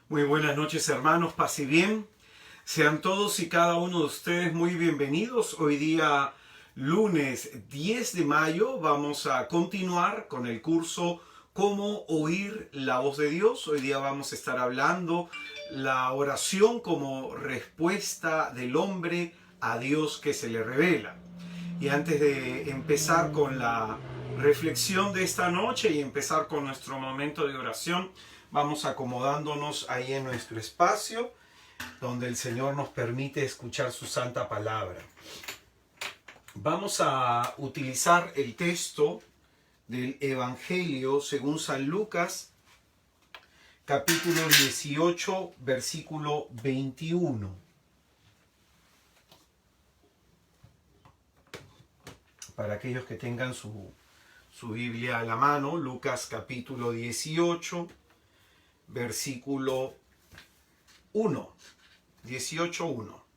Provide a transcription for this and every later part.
Muy buenas noches, hermanos, paz y bien. Sean todos y cada uno de ustedes muy bienvenidos. Hoy día, lunes 10 de mayo, vamos a continuar con el curso Cómo oír la voz de Dios. Hoy día vamos a estar hablando la oración como respuesta del hombre a Dios que se le revela. Y antes de empezar con la reflexión de esta noche y empezar con nuestro momento de oración, vamos acomodándonos ahí en nuestro espacio donde el Señor nos permite escuchar su santa palabra. Vamos a utilizar el texto del Evangelio según San Lucas, capítulo 18, versículo 21. Para aquellos que tengan su Biblia a la mano, Lucas capítulo 18, versículo 1. 18:1.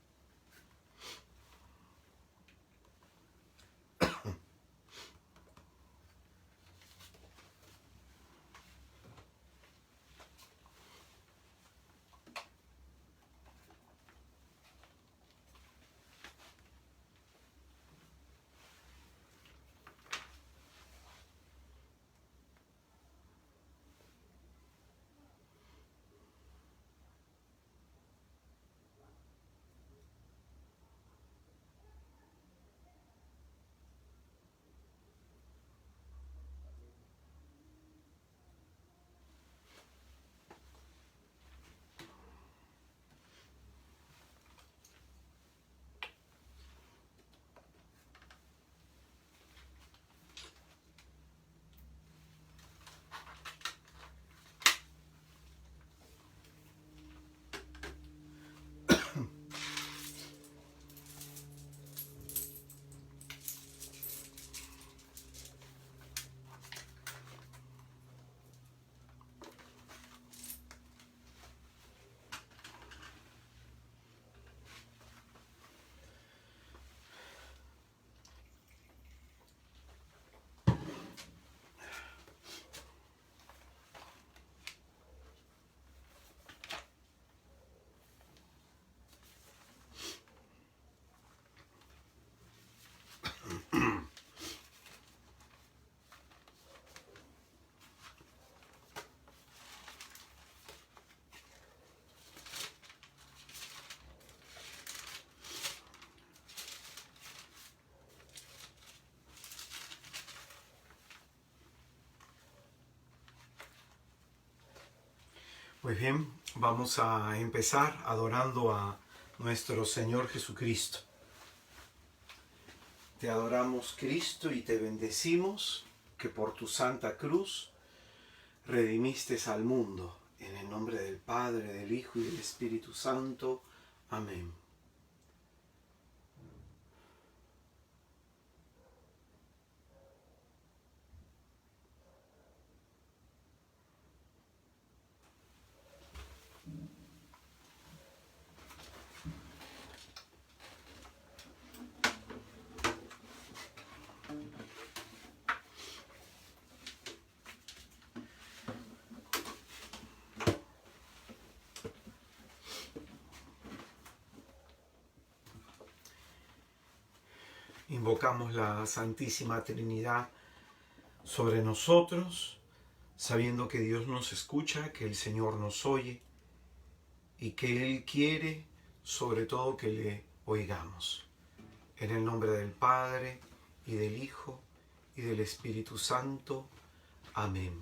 Pues bien, vamos a empezar adorando a nuestro Señor Jesucristo. Te adoramos, Cristo, y te bendecimos que por tu santa cruz redimiste al mundo. En el nombre del Padre, del Hijo y del Espíritu Santo. Amén. Invocamos la Santísima Trinidad sobre nosotros, sabiendo que Dios nos escucha, que el Señor nos oye y que Él quiere sobre todo que le oigamos. En el nombre del Padre, y del Hijo, y del Espíritu Santo. Amén.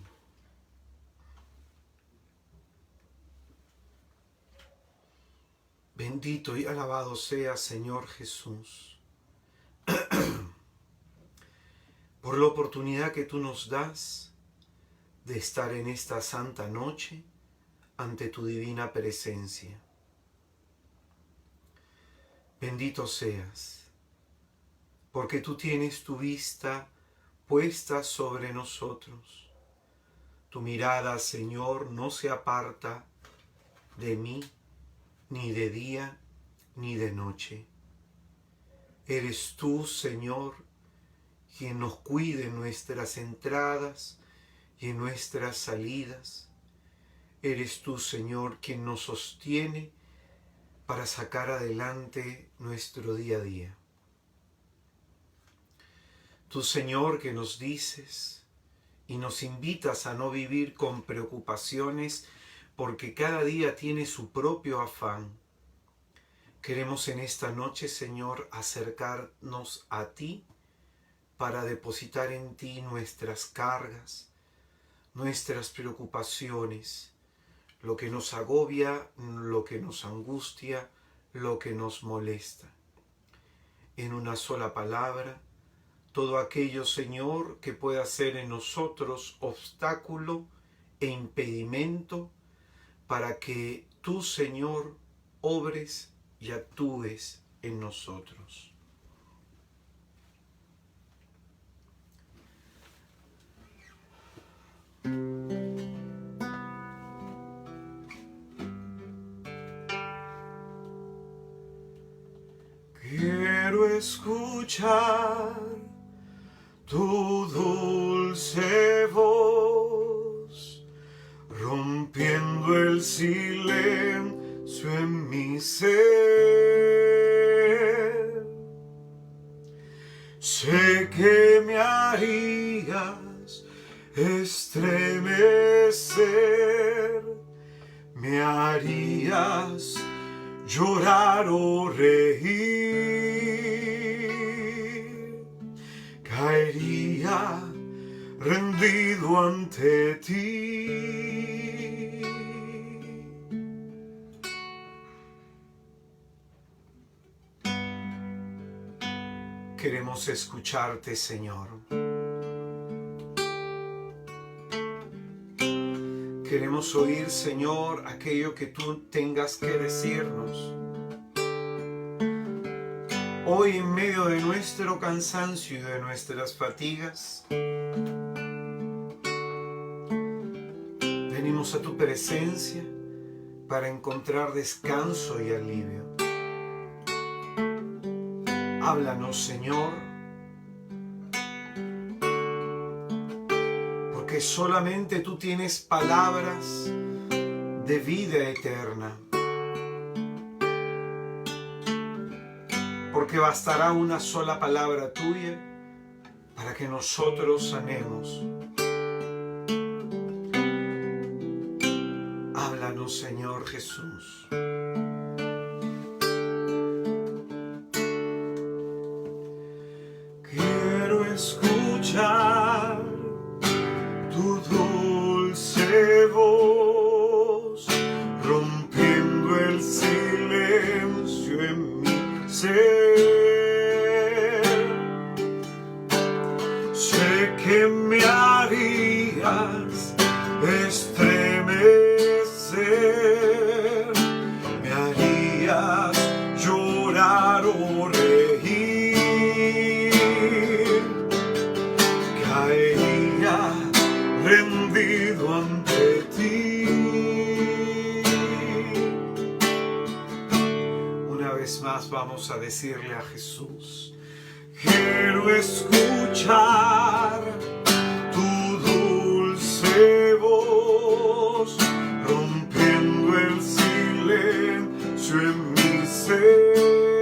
Bendito y alabado sea, Señor Jesús, por la oportunidad que tú nos das de estar en esta santa noche ante tu divina presencia. Bendito seas, porque tú tienes tu vista puesta sobre nosotros. Tu mirada, Señor, no se aparta de mí, ni de día, ni de noche. Eres tú, Señor, quien nos cuide en nuestras entradas y en nuestras salidas. Eres tú, Señor, quien nos sostiene para sacar adelante nuestro día a día. Tú, Señor, que nos dices y nos invitas a no vivir con preocupaciones porque cada día tiene su propio afán. Queremos en esta noche, Señor, acercarnos a ti para depositar en ti nuestras cargas, nuestras preocupaciones, lo que nos agobia, lo que nos angustia, lo que nos molesta. En una sola palabra, todo aquello, Señor, que pueda ser en nosotros obstáculo e impedimento para que tú, Señor, obres y actúes en nosotros. Quiero escuchar tu dulce voz, rompiendo el silencio en mi ser. Sé que me harías estremecer, me harías llorar o reír, caería rendido ante ti. Queremos escucharte, Señor. Queremos oír, Señor, aquello que tú tengas que decirnos. Hoy, en medio de nuestro cansancio y de nuestras fatigas, venimos a tu presencia para encontrar descanso y alivio. Háblanos, Señor, porque solamente tú tienes palabras de vida eterna. Porque bastará una sola palabra tuya para que nosotros sanemos. Háblanos, Señor Jesús. Quiero escuchar tu dulce voz, rompiendo el silencio en mi ser. Sé que me harías estremecer, me harías llorar o reír, caería rendido ante ti. Una vez más vamos a decirle a Jesús: quiero escuchar tu dulce voz, rompiendo el silencio en mi ser.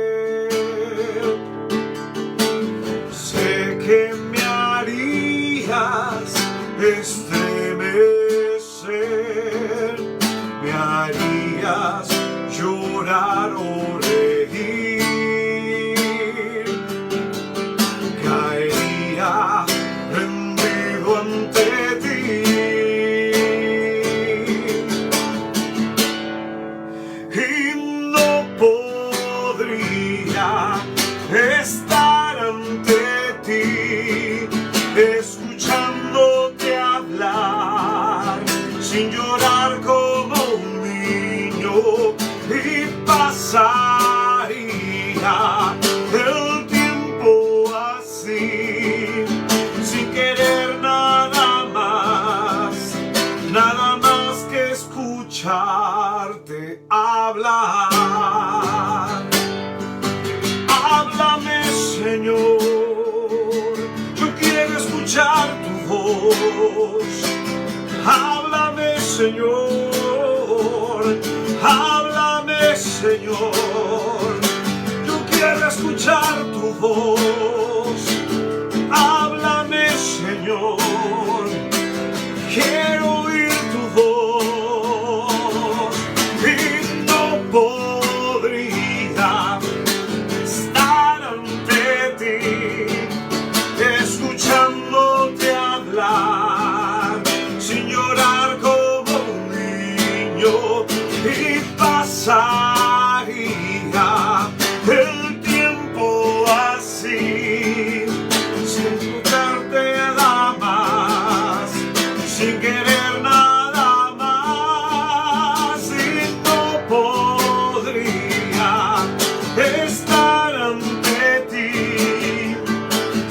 Sé que me harías estremecer, me harías llorar o reír, caería rendido ante ti. Y no podría estar ante ti escuchándote hablar sin llorar como un niño, y pasaría el tiempo así sin querer nada más que escucharte hablar. Háblame, Señor, yo quiero escuchar tu voz. Háblame, Señor, Háblame, Señor, yo quiero escuchar tu voz. Háblame, Señor, quiero oír tu voz. Y no podría estar ante ti, escuchándote hablar, sin llorar como un niño. Y pasaría el tiempo así, sin tocarte nada más, sin querer nada más. Y no podría estar ante ti,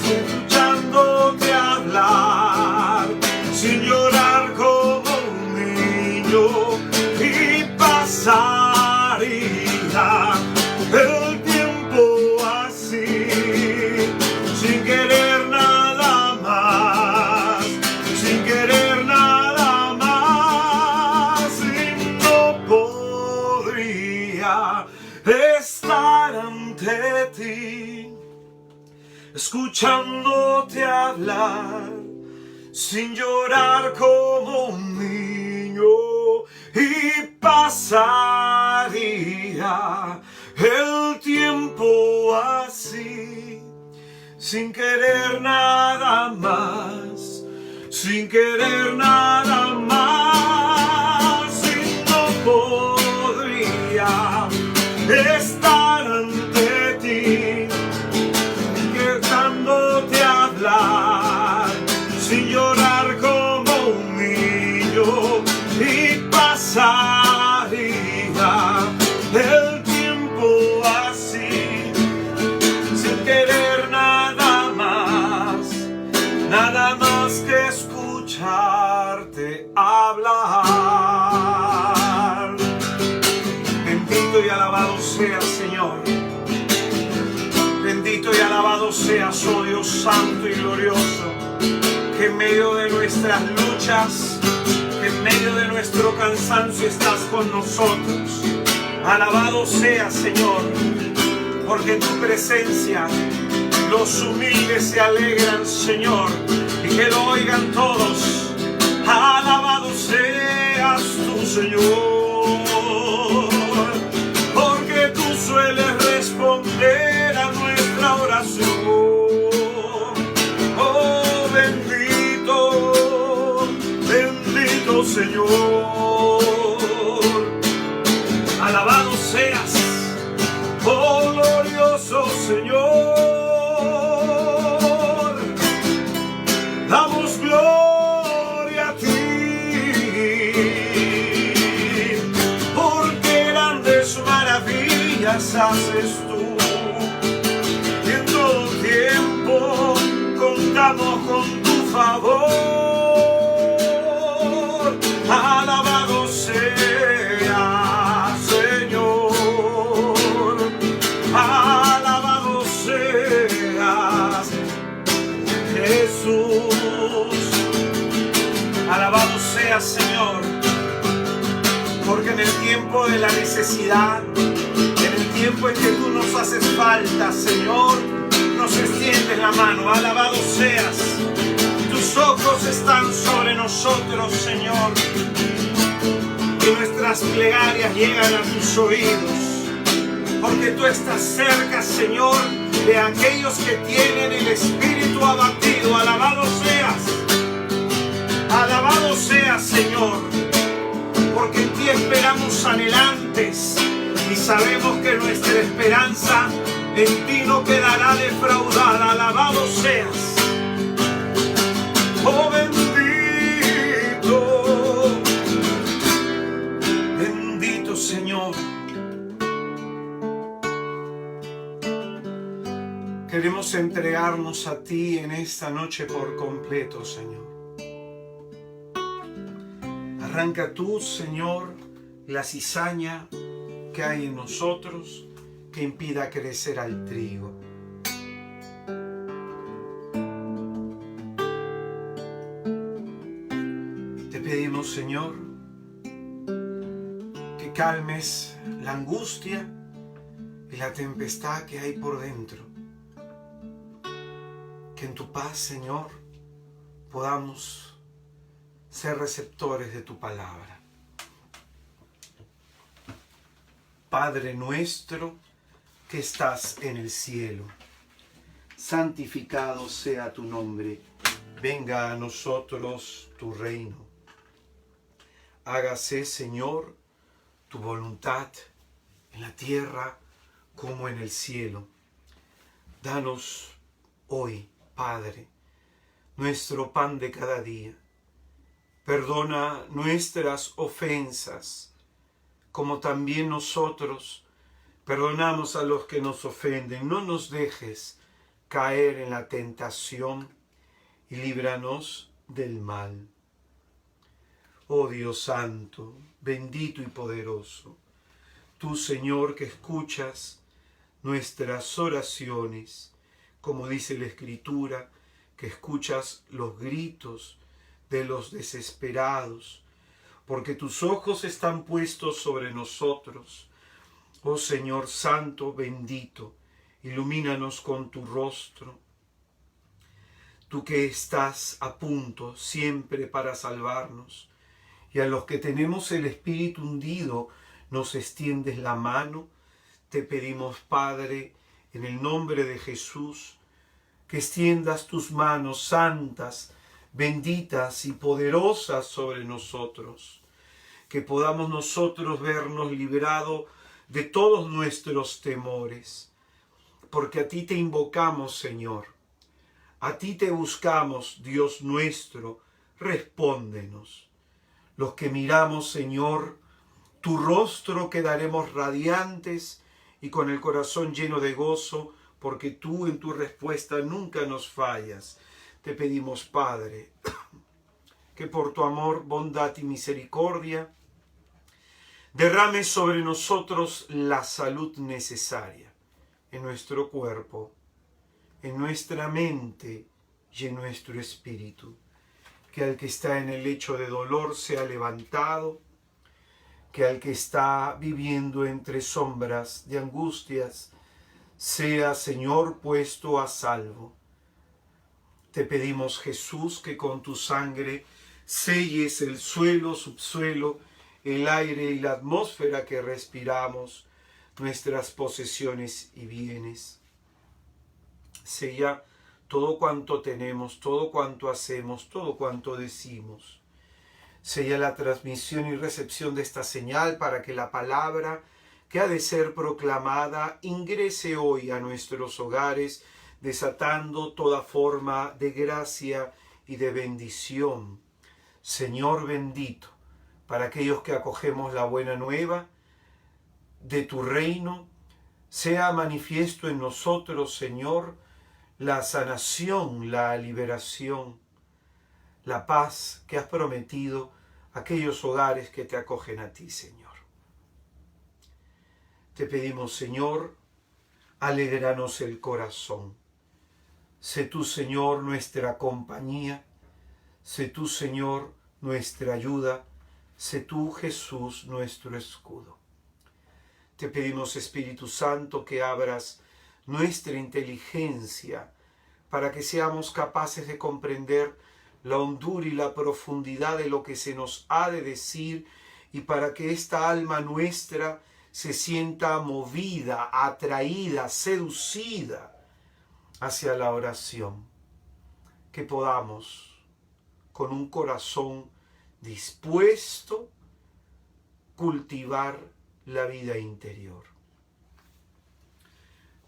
escuchándote hablar, sin llorar como un niño. Y pasaría el tiempo así, sin querer nada más, sin querer nada más. Y no podría estar ante ti, escuchándote hablar, sin llorar como un niño. Y pasaría el tiempo así, sin querer nada más, sin querer nada más. Y no podría estar ante ti, dejándote hablar, sin llorar como un niño. Y pasaría el tiempo así, sin querer nada más que escucharte hablar. Bendito y alabado seas, Señor. Bendito y alabado seas, oh Dios santo y glorioso, que en medio de nuestras luchas, en medio de nuestro cansancio estás con nosotros. Alabado seas, Señor, porque en tu presencia los humildes se alegran, Señor, y que lo oigan todos. Alabado seas tú, Señor, porque tú sueles responder a nuestra oración. Oh, bendito, bendito Señor. Alabado seas, oh glorioso Señor. Damos gloria a ti, porque grandes maravillas haces tú. Y en todo tiempo contamos con tu favor. Alabado sea, Señor. Alabado seas, Jesús. Alabado seas, Señor, porque en el tiempo de la necesidad, en el tiempo en que tú nos haces falta, Señor, nos extiendes la mano. Alabado seas. Tus ojos están sobre nosotros, Señor, y nuestras plegarias llegan a tus oídos, porque tú estás cerca, Señor, de aquellos que tienen el espíritu abatido. Alabado seas, Señor, porque en ti esperamos anhelantes y sabemos que nuestra esperanza en ti no quedará defraudada. Alabado seas. Oh, bendito, bendito Señor. Queremos entregarnos a ti en esta noche por completo, Señor. Arranca tú, Señor, la cizaña que hay en nosotros que impida crecer al trigo. Te pedimos, Señor, que calmes la angustia y la tempestad que hay por dentro. Que en tu paz, Señor, podamos ser receptores de tu palabra. Padre nuestro que estás en el cielo, santificado sea tu nombre. Venga a nosotros tu reino. Hágase, Señor, tu voluntad en la tierra como en el cielo. Danos hoy, Padre, nuestro pan de cada día. Perdona nuestras ofensas, como también nosotros perdonamos a los que nos ofenden. No nos dejes caer en la tentación y líbranos del mal. Oh Dios Santo, bendito y poderoso, tú, Señor, que escuchas nuestras oraciones, como dice la Escritura, que escuchas los gritos de los desesperados, porque tus ojos están puestos sobre nosotros. Oh Señor Santo, bendito, ilumínanos con tu rostro. Tú que estás a punto siempre para salvarnos, y a los que tenemos el espíritu hundido, nos extiendes la mano. Te pedimos, Padre, en el nombre de Jesús, que extiendas tus manos santas, benditas y poderosas sobre nosotros, que podamos nosotros vernos librados de todos nuestros temores, porque a ti te invocamos, Señor, a ti te buscamos, Dios nuestro, respóndenos. Los que miramos, Señor, tu rostro quedaremos radiantes y con el corazón lleno de gozo, porque tú en tu respuesta nunca nos fallas. Te pedimos, Padre, que por tu amor, bondad y misericordia derrames sobre nosotros la salud necesaria en nuestro cuerpo, en nuestra mente y en nuestro espíritu. Que al que está en el lecho de dolor sea levantado, que al que está viviendo entre sombras de angustias sea, Señor, puesto a salvo. Te pedimos, Jesús, que con tu sangre selles el suelo, subsuelo, el aire y la atmósfera que respiramos, nuestras posesiones y bienes. Sella todo cuanto tenemos, todo cuanto hacemos, todo cuanto decimos. Sella la transmisión y recepción de esta señal para que la palabra que ha de ser proclamada ingrese hoy a nuestros hogares, desatando toda forma de gracia y de bendición. Señor bendito, para aquellos que acogemos la buena nueva de tu reino, sea manifiesto en nosotros, Señor, la sanación, la liberación, la paz que has prometido a aquellos hogares que te acogen a ti, Señor. Te pedimos, Señor, alégranos el corazón. Sé tú, Señor, nuestra compañía. Sé tú, Señor, nuestra ayuda. Sé tú, Jesús, nuestro escudo. Te pedimos, Espíritu Santo, que abras nuestra inteligencia para que seamos capaces de comprender la hondura y la profundidad de lo que se nos ha de decir, y para que esta alma nuestra se sienta movida, atraída, seducida hacia la oración. Que podamos, con un corazón dispuesto, cultivar la vida interior.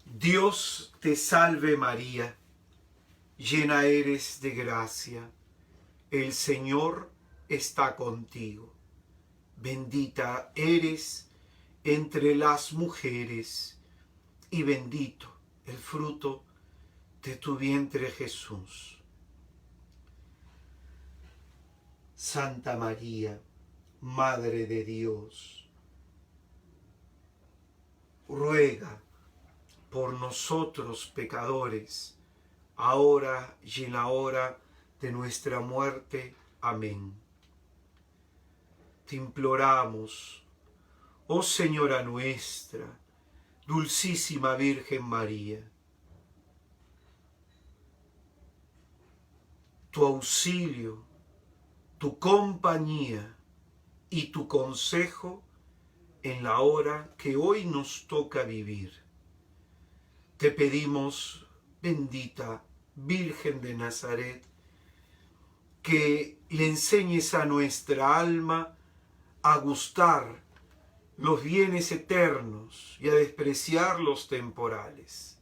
Dios te salve María, llena eres de gracia, el Señor está contigo. Bendita eres entre las mujeres y bendito el fruto de tu vientre, Jesús. Santa María, Madre de Dios, ruega por nosotros pecadores, ahora y en la hora de nuestra muerte. Amén. Te imploramos, Oh Señora nuestra, Dulcísima Virgen María, tu auxilio, tu compañía y tu consejo en la hora que hoy nos toca vivir. Te pedimos, bendita Virgen de Nazaret, que le enseñes a nuestra alma a gustar los bienes eternos y a despreciar los temporales.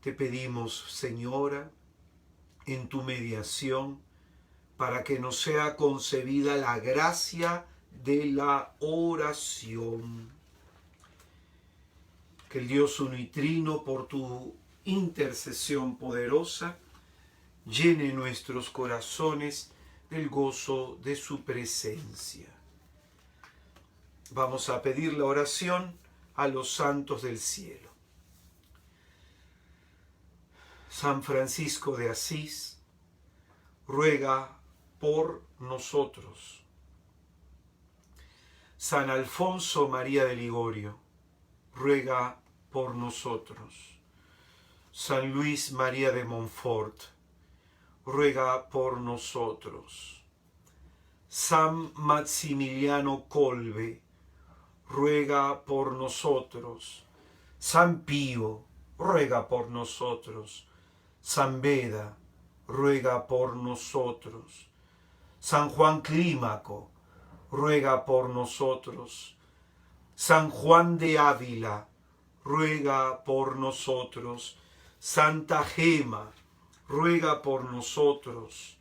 Te pedimos, Señora, en tu mediación, para que nos sea concebida la gracia de la oración. Que el Dios uno y trino, por tu intercesión poderosa, llene nuestros corazones del gozo de su presencia. Vamos a pedir la oración a los santos del cielo. San Francisco de Asís, ruega por nosotros. San Alfonso María de Ligorio, ruega por nosotros. San Luis María de Montfort, ruega por nosotros. San Maximiliano Kolbe, ruega por nosotros. San Pío, ruega por nosotros. San Beda, ruega por nosotros. San Juan Clímaco, ruega por nosotros. San Juan de Ávila, ruega por nosotros. Santa Gema, ruega por nosotros.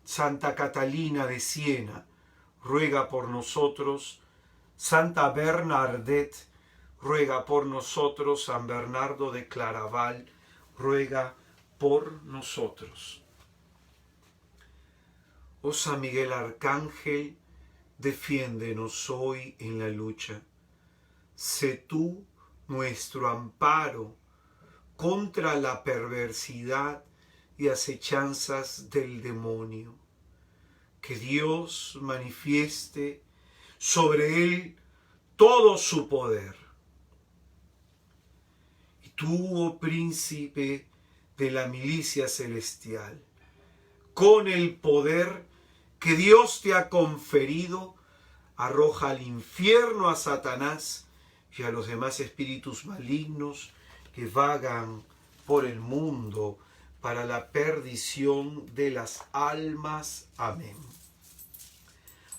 Santa Catalina de Siena, ruega por nosotros. Santa Bernadette, ruega por nosotros. San Bernardo de Claraval, ruega por nosotros. Oh San Miguel Arcángel, defiéndenos hoy en la lucha. Sé tú nuestro amparo contra la perversidad y acechanzas del demonio. Que Dios manifieste sobre él todo su poder. Y tú, oh príncipe de la milicia celestial, con el poder que Dios te ha conferido, arroja al infierno a Satanás y a los demás espíritus malignos que vagan por el mundo para la perdición de las almas. Amén.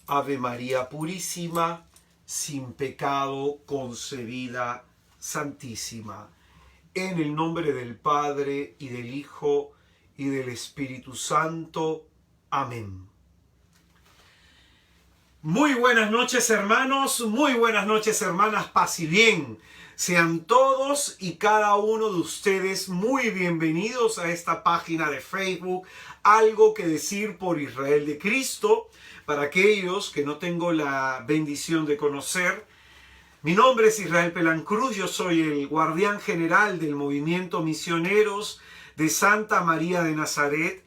Ave María Purísima, sin pecado concebida, Santísima. En el nombre del Padre, y del Hijo, y del Espíritu Santo. Amén. Muy buenas noches, hermanos, muy buenas noches, hermanas, paz y bien. Sean todos y cada uno de ustedes muy bienvenidos a esta página de Facebook, Algo que Decir por Israel de Cristo. Para aquellos que no tengo la bendición de conocer, mi nombre es Israel Pelancruz, yo soy el guardián general del movimiento Misioneros de Santa María de Nazaret,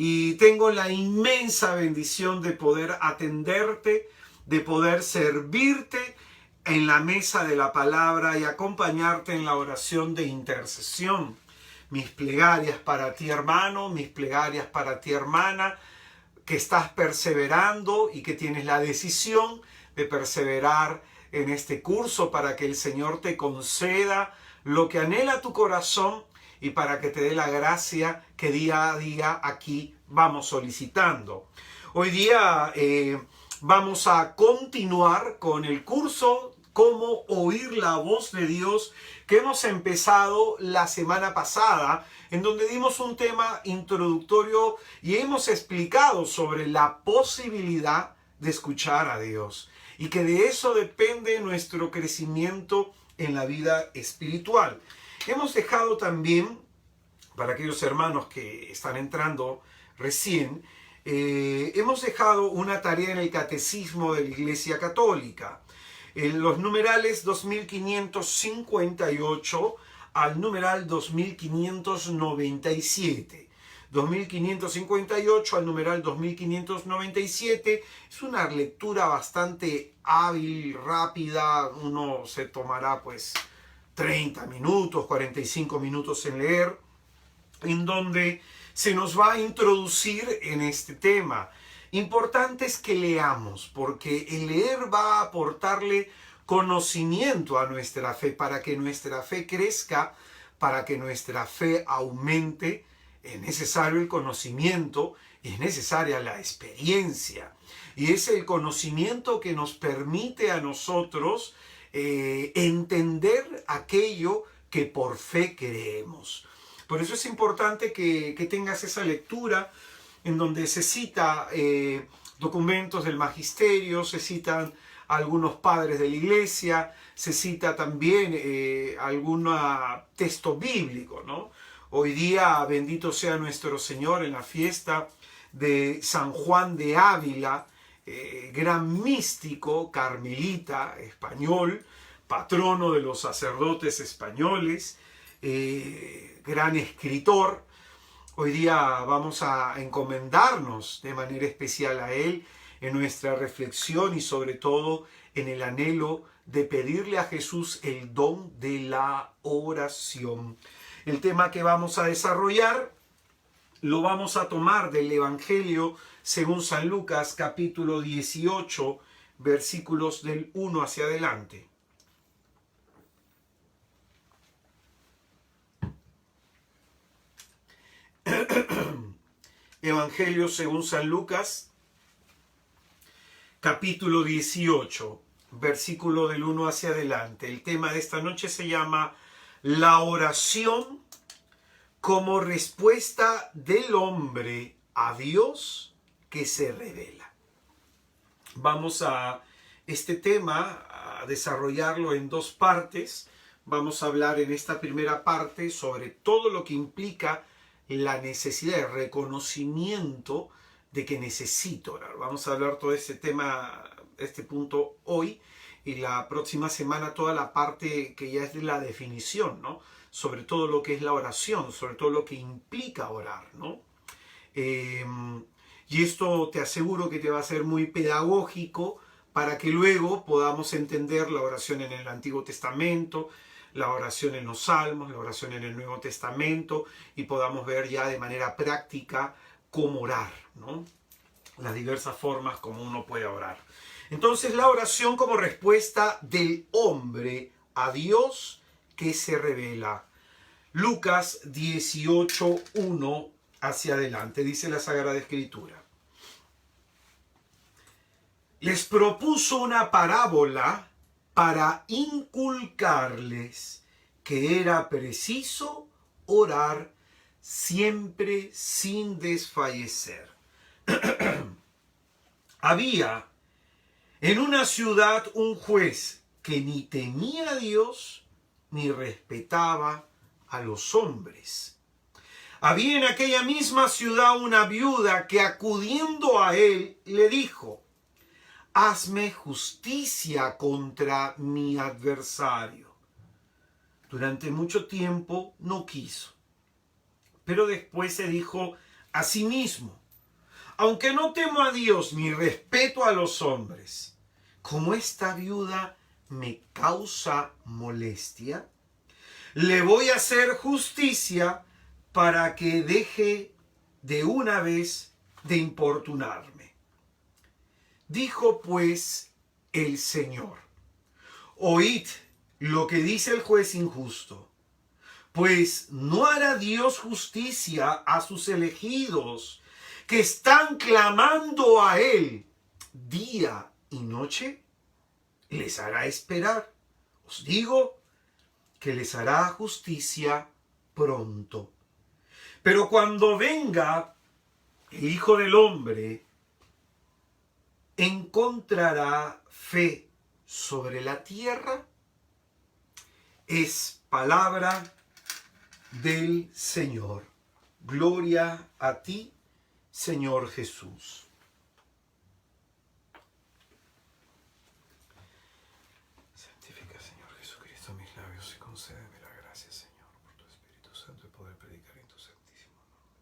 y tengo la inmensa bendición de poder atenderte, de poder servirte en la mesa de la palabra y acompañarte en la oración de intercesión. Mis plegarias para ti, hermano, mis plegarias para ti, hermana, que estás perseverando y que tienes la decisión de perseverar en este curso para que el Señor te conceda lo que anhela tu corazón y para que te dé la gracia que día a día aquí vamos solicitando. Hoy día vamos a continuar con el curso Cómo oír la voz de Dios, que hemos empezado la semana pasada, en donde dimos un tema introductorio y hemos explicado sobre la posibilidad de escuchar a Dios y que de eso depende nuestro crecimiento en la vida espiritual. Hemos dejado también, para aquellos hermanos que están entrando recién, hemos dejado una tarea en el Catecismo de la Iglesia Católica. En los numerales 2558 al numeral 2597, 2558 al numeral 2597. Es una lectura bastante hábil, rápida. Uno se tomará pues 30 minutos, 45 minutos en leer, en donde se nos va a introducir en este tema. Importante es que leamos, porque el leer va a aportarle conocimiento a nuestra fe, para que nuestra fe crezca, para que nuestra fe aumente. Es necesario el conocimiento, es necesaria la experiencia. Y es el conocimiento que nos permite a nosotros entender aquello que por fe creemos. Por eso es importante que tengas esa lectura en donde se cita documentos del magisterio, se citan algunos padres de la iglesia, se cita también algún texto bíblico, ¿no? Hoy día, bendito sea nuestro Señor, en la fiesta de San Juan de Ávila, gran místico, carmelita, español, patrono de los sacerdotes españoles, gran escritor. Hoy día vamos a encomendarnos de manera especial a él en nuestra reflexión y sobre todo en el anhelo de pedirle a Jesús el don de la oración. El tema que vamos a desarrollar lo vamos a tomar del Evangelio según San Lucas, capítulo 18, versículos del 1 hacia adelante. Evangelio según San Lucas, capítulo 18, versículo del 1 hacia adelante. El tema de esta noche se llama la oración como respuesta del hombre a Dios que se revela. Vamos a este tema a desarrollarlo en dos partes. Vamos a hablar en esta primera parte sobre todo lo que implica la necesidad de reconocimiento de que necesito orar. Vamos a hablar todo este tema, este punto hoy, y la próxima semana toda la parte que ya es de la definición, ¿no? Sobre todo lo que es la oración, sobre todo lo que implica orar, ¿no? Y esto te aseguro que te va a ser muy pedagógico para que luego podamos entender la oración en el Antiguo Testamento, la oración en los Salmos, la oración en el Nuevo Testamento, y podamos ver ya de manera práctica cómo orar, ¿no? Las diversas formas como uno puede orar. Entonces, la oración como respuesta del hombre a Dios que se revela. Lucas 18, 1 hacia adelante, dice la Sagrada Escritura. Les propuso una parábola para inculcarles que era preciso orar siempre sin desfallecer. Había en una ciudad un juez que ni temía a Dios ni respetaba a los hombres. Había en aquella misma ciudad una viuda que acudiendo a él le dijo: hazme justicia contra mi adversario. Durante mucho tiempo no quiso, pero después se dijo a sí mismo: aunque no temo a Dios ni respeto a los hombres, como esta viuda me causa molestia, le voy a hacer justicia para que deje de una vez de importunarme. Dijo pues el Señor: oíd lo que dice el juez injusto, pues no hará Dios justicia a sus elegidos que están clamando a Él día y noche. Les hará esperar. Os digo que les hará justicia pronto. Pero cuando venga el Hijo del Hombre, ¿encontrará fe sobre la tierra? Es palabra del Señor. Gloria a ti, Señor Jesús. Santifica, Señor Jesucristo, mis labios y concédeme la gracia, Señor, por tu Espíritu Santo, y poder predicar en tu santísimo nombre.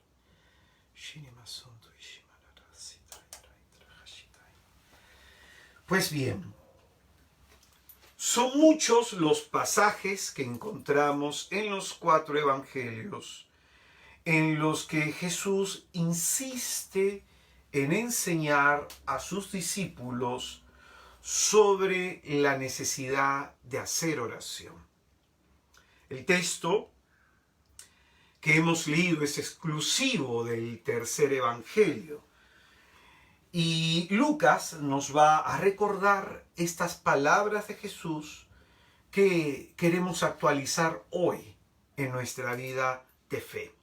Pues bien, son muchos los pasajes que encontramos en los 4 evangelios en los que Jesús insiste en enseñar a sus discípulos sobre la necesidad de hacer oración. El texto que hemos leído es exclusivo del tercer evangelio y Lucas nos va a recordar estas palabras de Jesús que queremos actualizar hoy en nuestra vida de fe.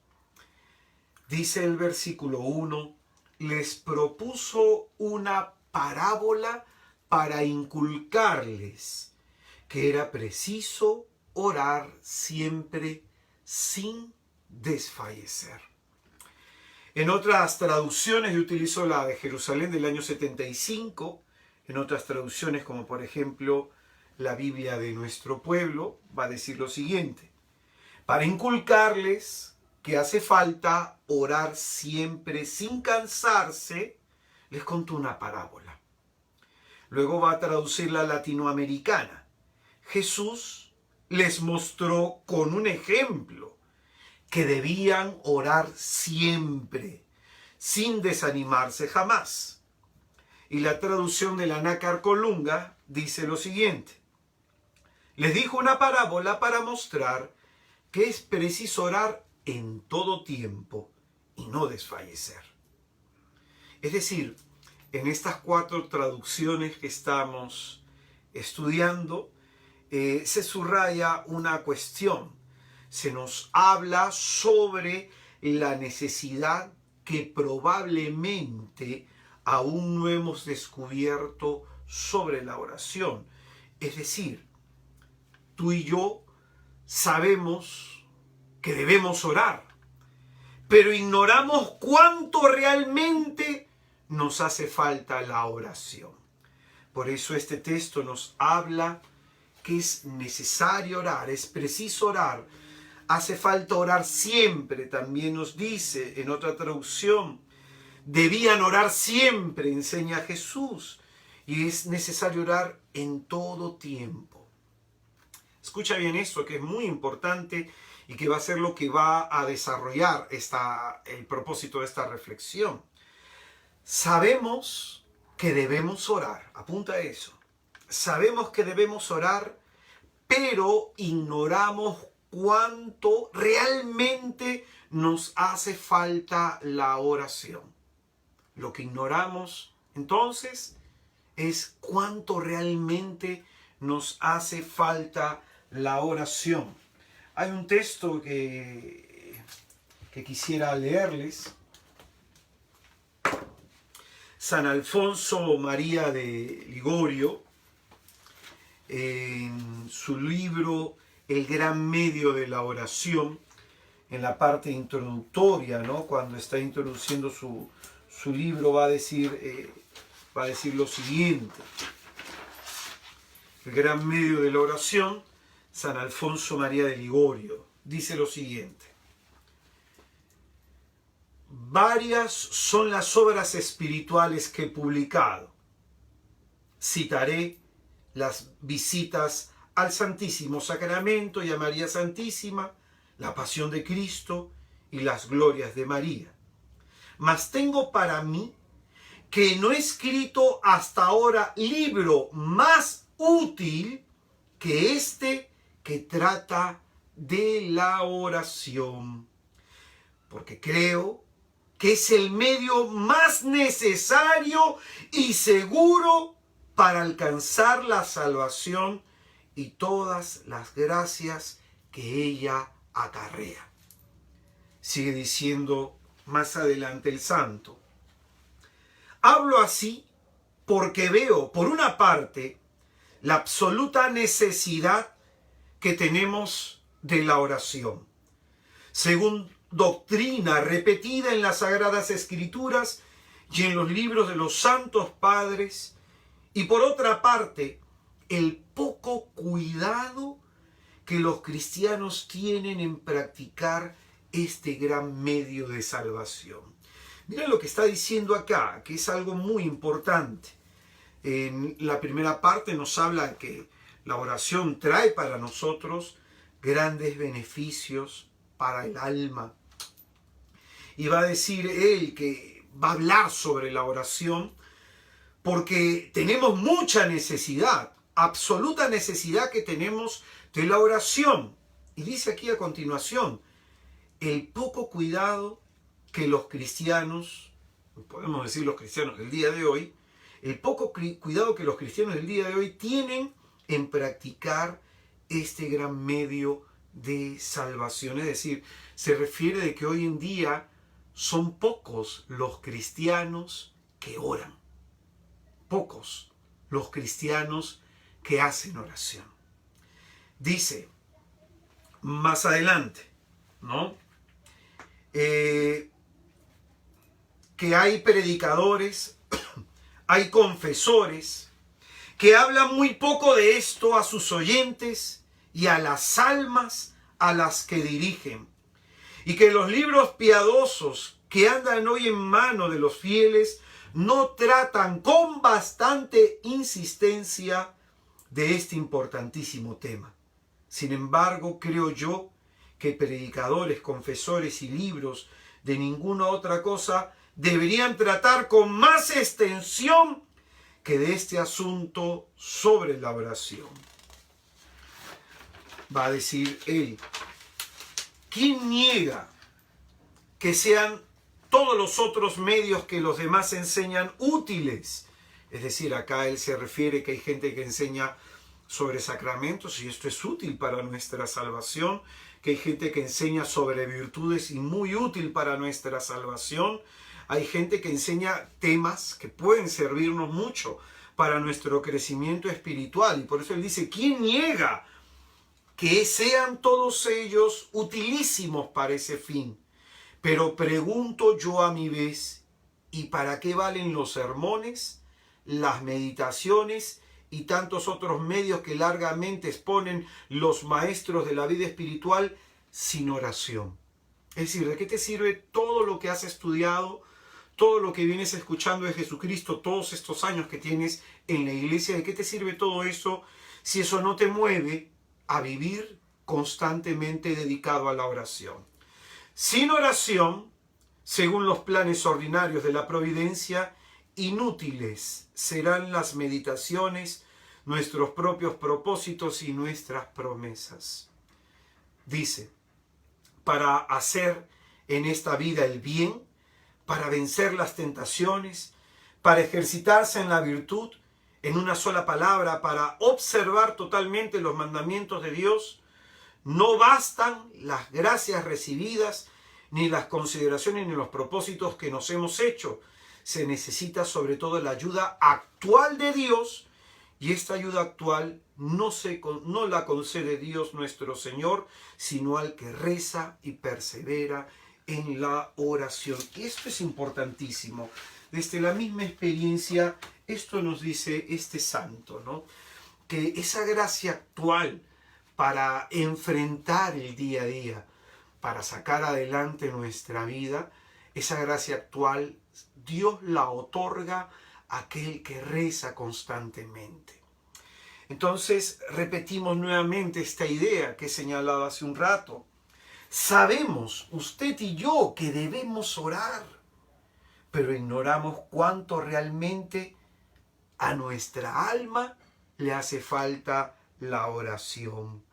Dice el versículo 1, les propuso una parábola para inculcarles que era preciso orar siempre sin desfallecer. En otras traducciones, yo utilizo la de Jerusalén del año 75, en otras traducciones como por ejemplo la Biblia de nuestro pueblo, va a decir lo siguiente: para inculcarles que hace falta orar siempre sin cansarse, les contó una parábola. Luego va a traducir la latinoamericana. Jesús les mostró con un ejemplo que debían orar siempre, sin desanimarse jamás. Y la traducción de la Nácar Colunga dice lo siguiente: les dijo una parábola para mostrar que es preciso orar en todo tiempo y no desfallecer. Es decir, en estas 4 traducciones que estamos estudiando, se subraya una cuestión. Se nos habla sobre la necesidad que probablemente aún no hemos descubierto sobre la oración. Es decir, tú y yo sabemos que debemos orar, pero ignoramos cuánto realmente nos hace falta la oración. Por eso este texto nos habla que es necesario orar, es preciso orar, hace falta orar siempre. También nos dice en otra traducción, debían orar siempre, enseña Jesús, y es necesario orar en todo tiempo. Escucha bien esto, que es muy importante y que va a ser lo que va a desarrollar el propósito de esta reflexión. Sabemos que debemos orar, apunta eso. Sabemos que debemos orar, pero ignoramos cuánto realmente nos hace falta la oración. Lo que ignoramos, entonces, es cuánto realmente nos hace falta la oración. Hay un texto que quisiera leerles. San Alfonso María de Ligorio, en su libro El gran medio de la oración, en la parte introductoria, ¿no? Cuando está introduciendo su libro, va a decir lo siguiente. El gran medio de la oración, San Alfonso María de Ligorio, dice lo siguiente: varias son las obras espirituales que he publicado. Citaré las visitas al Santísimo Sacramento y a María Santísima, la Pasión de Cristo y las glorias de María. Mas tengo para mí que no he escrito hasta ahora libro más útil que este que trata de la oración, porque creo que es el medio más necesario y seguro para alcanzar la salvación y todas las gracias que ella acarrea. Sigue diciendo más adelante el santo: hablo así porque veo, por una parte, la absoluta necesidad que tenemos de la oración, según doctrina repetida en las Sagradas Escrituras y en los libros de los santos padres, y por otra parte, el poco cuidado que los cristianos tienen en practicar este gran medio de salvación. Mira lo que está diciendo acá, que es algo muy importante. En la primera parte nos habla que la oración trae para nosotros grandes beneficios para el alma. Y va a decir él que va a hablar sobre la oración porque tenemos mucha necesidad, absoluta necesidad que tenemos de la oración. Y dice aquí a continuación, el poco cuidado que los cristianos, podemos decir los cristianos del día de hoy, el poco cuidado que los cristianos del día de hoy tienen en practicar este gran medio de salvación. Es decir, se refiere de que hoy en día son pocos los cristianos que oran. Pocos los cristianos que hacen oración. Dice más adelante, ¿no? Que hay predicadores, hay confesores que hablan muy poco de esto a sus oyentes y a las almas a las que dirigen. Y que los libros piadosos que andan hoy en mano de los fieles no tratan con bastante insistencia de este importantísimo tema. Sin embargo, creo yo que predicadores, confesores y libros de ninguna otra cosa deberían tratar con más extensión que de este asunto sobre la oración. Va a decir él, ¿quién niega que sean todos los otros medios que los demás enseñan útiles? Es decir, acá él se refiere que hay gente que enseña sobre sacramentos y esto es útil para nuestra salvación, que hay gente que enseña sobre virtudes y muy útil para nuestra salvación. Hay gente que enseña temas que pueden servirnos mucho para nuestro crecimiento espiritual. Y por eso él dice, ¿quién niega que sean todos ellos utilísimos para ese fin? Pero pregunto yo a mi vez, ¿y para qué valen los sermones, las meditaciones y tantos otros medios que largamente exponen los maestros de la vida espiritual sin oración? Es decir, ¿de qué te sirve todo lo que has estudiado, todo lo que vienes escuchando de Jesucristo, todos estos años que tienes en la iglesia? ¿De qué te sirve todo eso si eso no te mueve a vivir constantemente dedicado a la oración? Sin oración, según los planes ordinarios de la providencia, inútiles serán las meditaciones, nuestros propios propósitos y nuestras promesas. Dice, para hacer en esta vida el bien, para vencer las tentaciones, para ejercitarse en la virtud, en una sola palabra, para observar totalmente los mandamientos de Dios, no bastan las gracias recibidas, ni las consideraciones, ni los propósitos que nos hemos hecho. Se necesita sobre todo la ayuda actual de Dios, y esta ayuda actual no la concede Dios nuestro Señor, sino al que reza y persevera en la oración. Y esto es importantísimo. Desde la misma experiencia, esto nos dice este santo, ¿no? Que esa gracia actual para enfrentar el día a día, para sacar adelante nuestra vida, esa gracia actual Dios la otorga a aquel que reza constantemente. Entonces repetimos nuevamente esta idea que he señalado hace un rato. Sabemos, usted y yo, que debemos orar, pero ignoramos cuánto realmente a nuestra alma le hace falta la oración.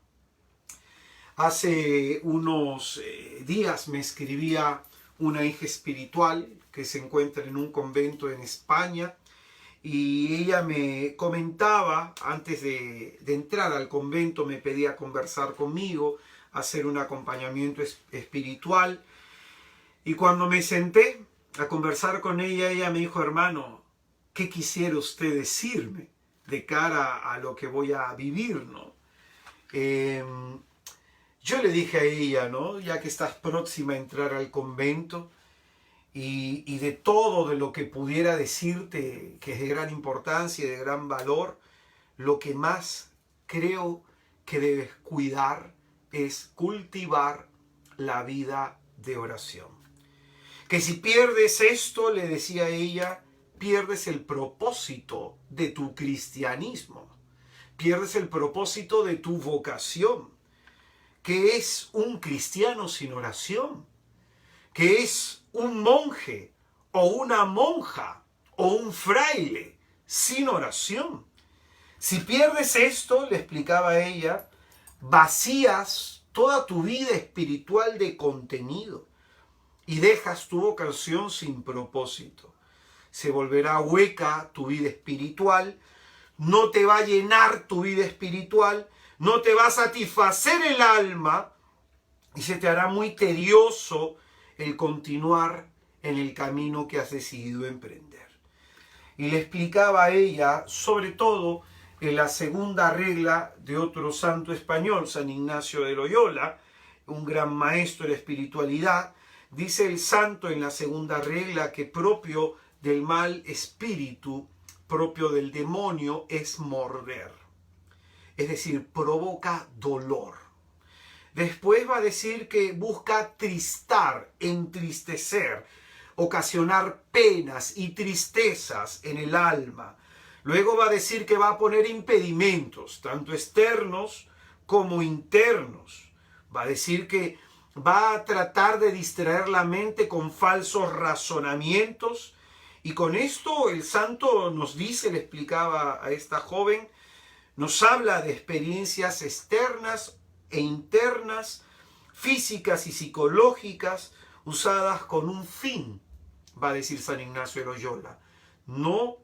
Hace unos días me escribía una hija espiritual que se encuentra en un convento en España y ella me comentaba, antes de entrar al convento, me pedía conversar conmigo, hacer un acompañamiento espiritual, y cuando me senté a conversar con ella, ella me dijo, hermano, ¿qué quisiera usted decirme de cara a lo que voy a vivir, ¿no? Yo le dije a ella, ¿no? Ya que estás próxima a entrar al convento y de todo de lo que pudiera decirte, que es de gran importancia y de gran valor, lo que más creo que debes cuidar es cultivar la vida de oración. Que si pierdes esto, le decía a ella, pierdes el propósito de tu cristianismo, pierdes el propósito de tu vocación, que es un cristiano sin oración, que es un monje o una monja o un fraile sin oración. Si pierdes esto, le explicaba ella, vacías toda tu vida espiritual de contenido y dejas tu vocación sin propósito. Se volverá hueca tu vida espiritual, no te va a llenar tu vida espiritual, no te va a satisfacer el alma y se te hará muy tedioso el continuar en el camino que has decidido emprender. Y le explicaba a ella, sobre todo, en la segunda regla de otro santo español, San Ignacio de Loyola, un gran maestro de espiritualidad. Dice el santo en la segunda regla que propio del mal espíritu, propio del demonio, es morder. Es decir, provoca dolor. Después va a decir que busca tristar, entristecer, ocasionar penas y tristezas en el alma. Luego va a decir que va a poner impedimentos, tanto externos como internos. Va a decir que va a tratar de distraer la mente con falsos razonamientos. Y con esto el santo nos dice, le explicaba a esta joven, nos habla de experiencias externas e internas, físicas y psicológicas, usadas con un fin, va a decir San Ignacio de Loyola. No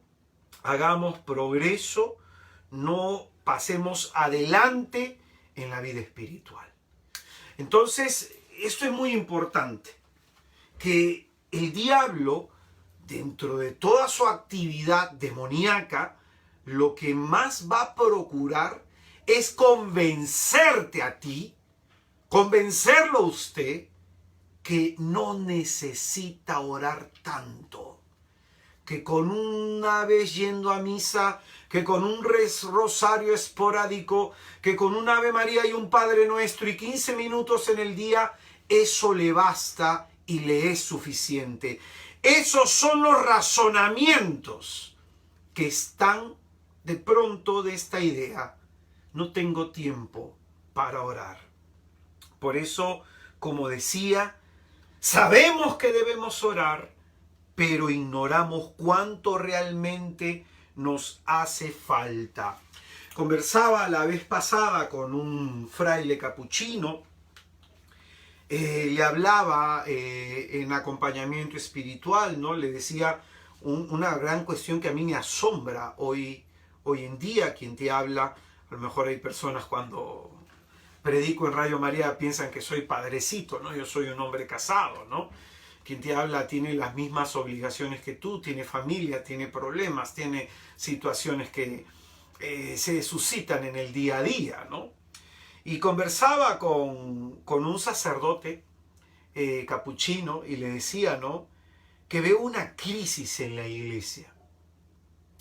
hagamos progreso, no pasemos adelante en la vida espiritual. Entonces, esto es muy importante, que el diablo, dentro de toda su actividad demoníaca, lo que más va a procurar es convencerte a ti, convencerlo a usted, que no necesita orar tanto, que con una vez yendo a misa, que con un rosario esporádico, que con un Ave María y un Padre Nuestro y 15 minutos en el día, eso le basta y le es suficiente. Esos son los razonamientos que están de pronto de esta idea. No tengo tiempo para orar. Por eso, como decía, sabemos que debemos orar, pero ignoramos cuánto realmente nos hace falta. Conversaba la vez pasada con un fraile capuchino, le hablaba en acompañamiento espiritual, ¿no? Le decía una gran cuestión que a mí me asombra hoy en día. Quien te habla, a lo mejor hay personas cuando predico en Radio María piensan que soy padrecito, ¿no? Yo soy un hombre casado, ¿no? Quien te habla tiene las mismas obligaciones que tú, tiene familia, tiene problemas, tiene situaciones que se suscitan en el día a día, ¿no? Y conversaba con un sacerdote capuchino y le decía, ¿no?, que veo una crisis en la iglesia.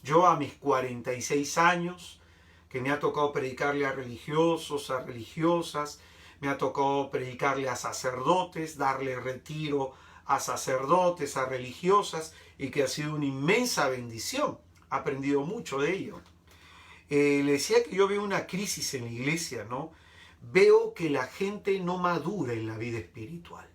Yo a mis 46 años, que me ha tocado predicarle a religiosos, a religiosas, me ha tocado predicarle a sacerdotes, darle retiro a sacerdotes, a religiosas, y que ha sido una inmensa bendición. He aprendido mucho de ello. Le decía que yo veo una crisis en la iglesia, ¿no? Veo que la gente no madura en la vida espiritual.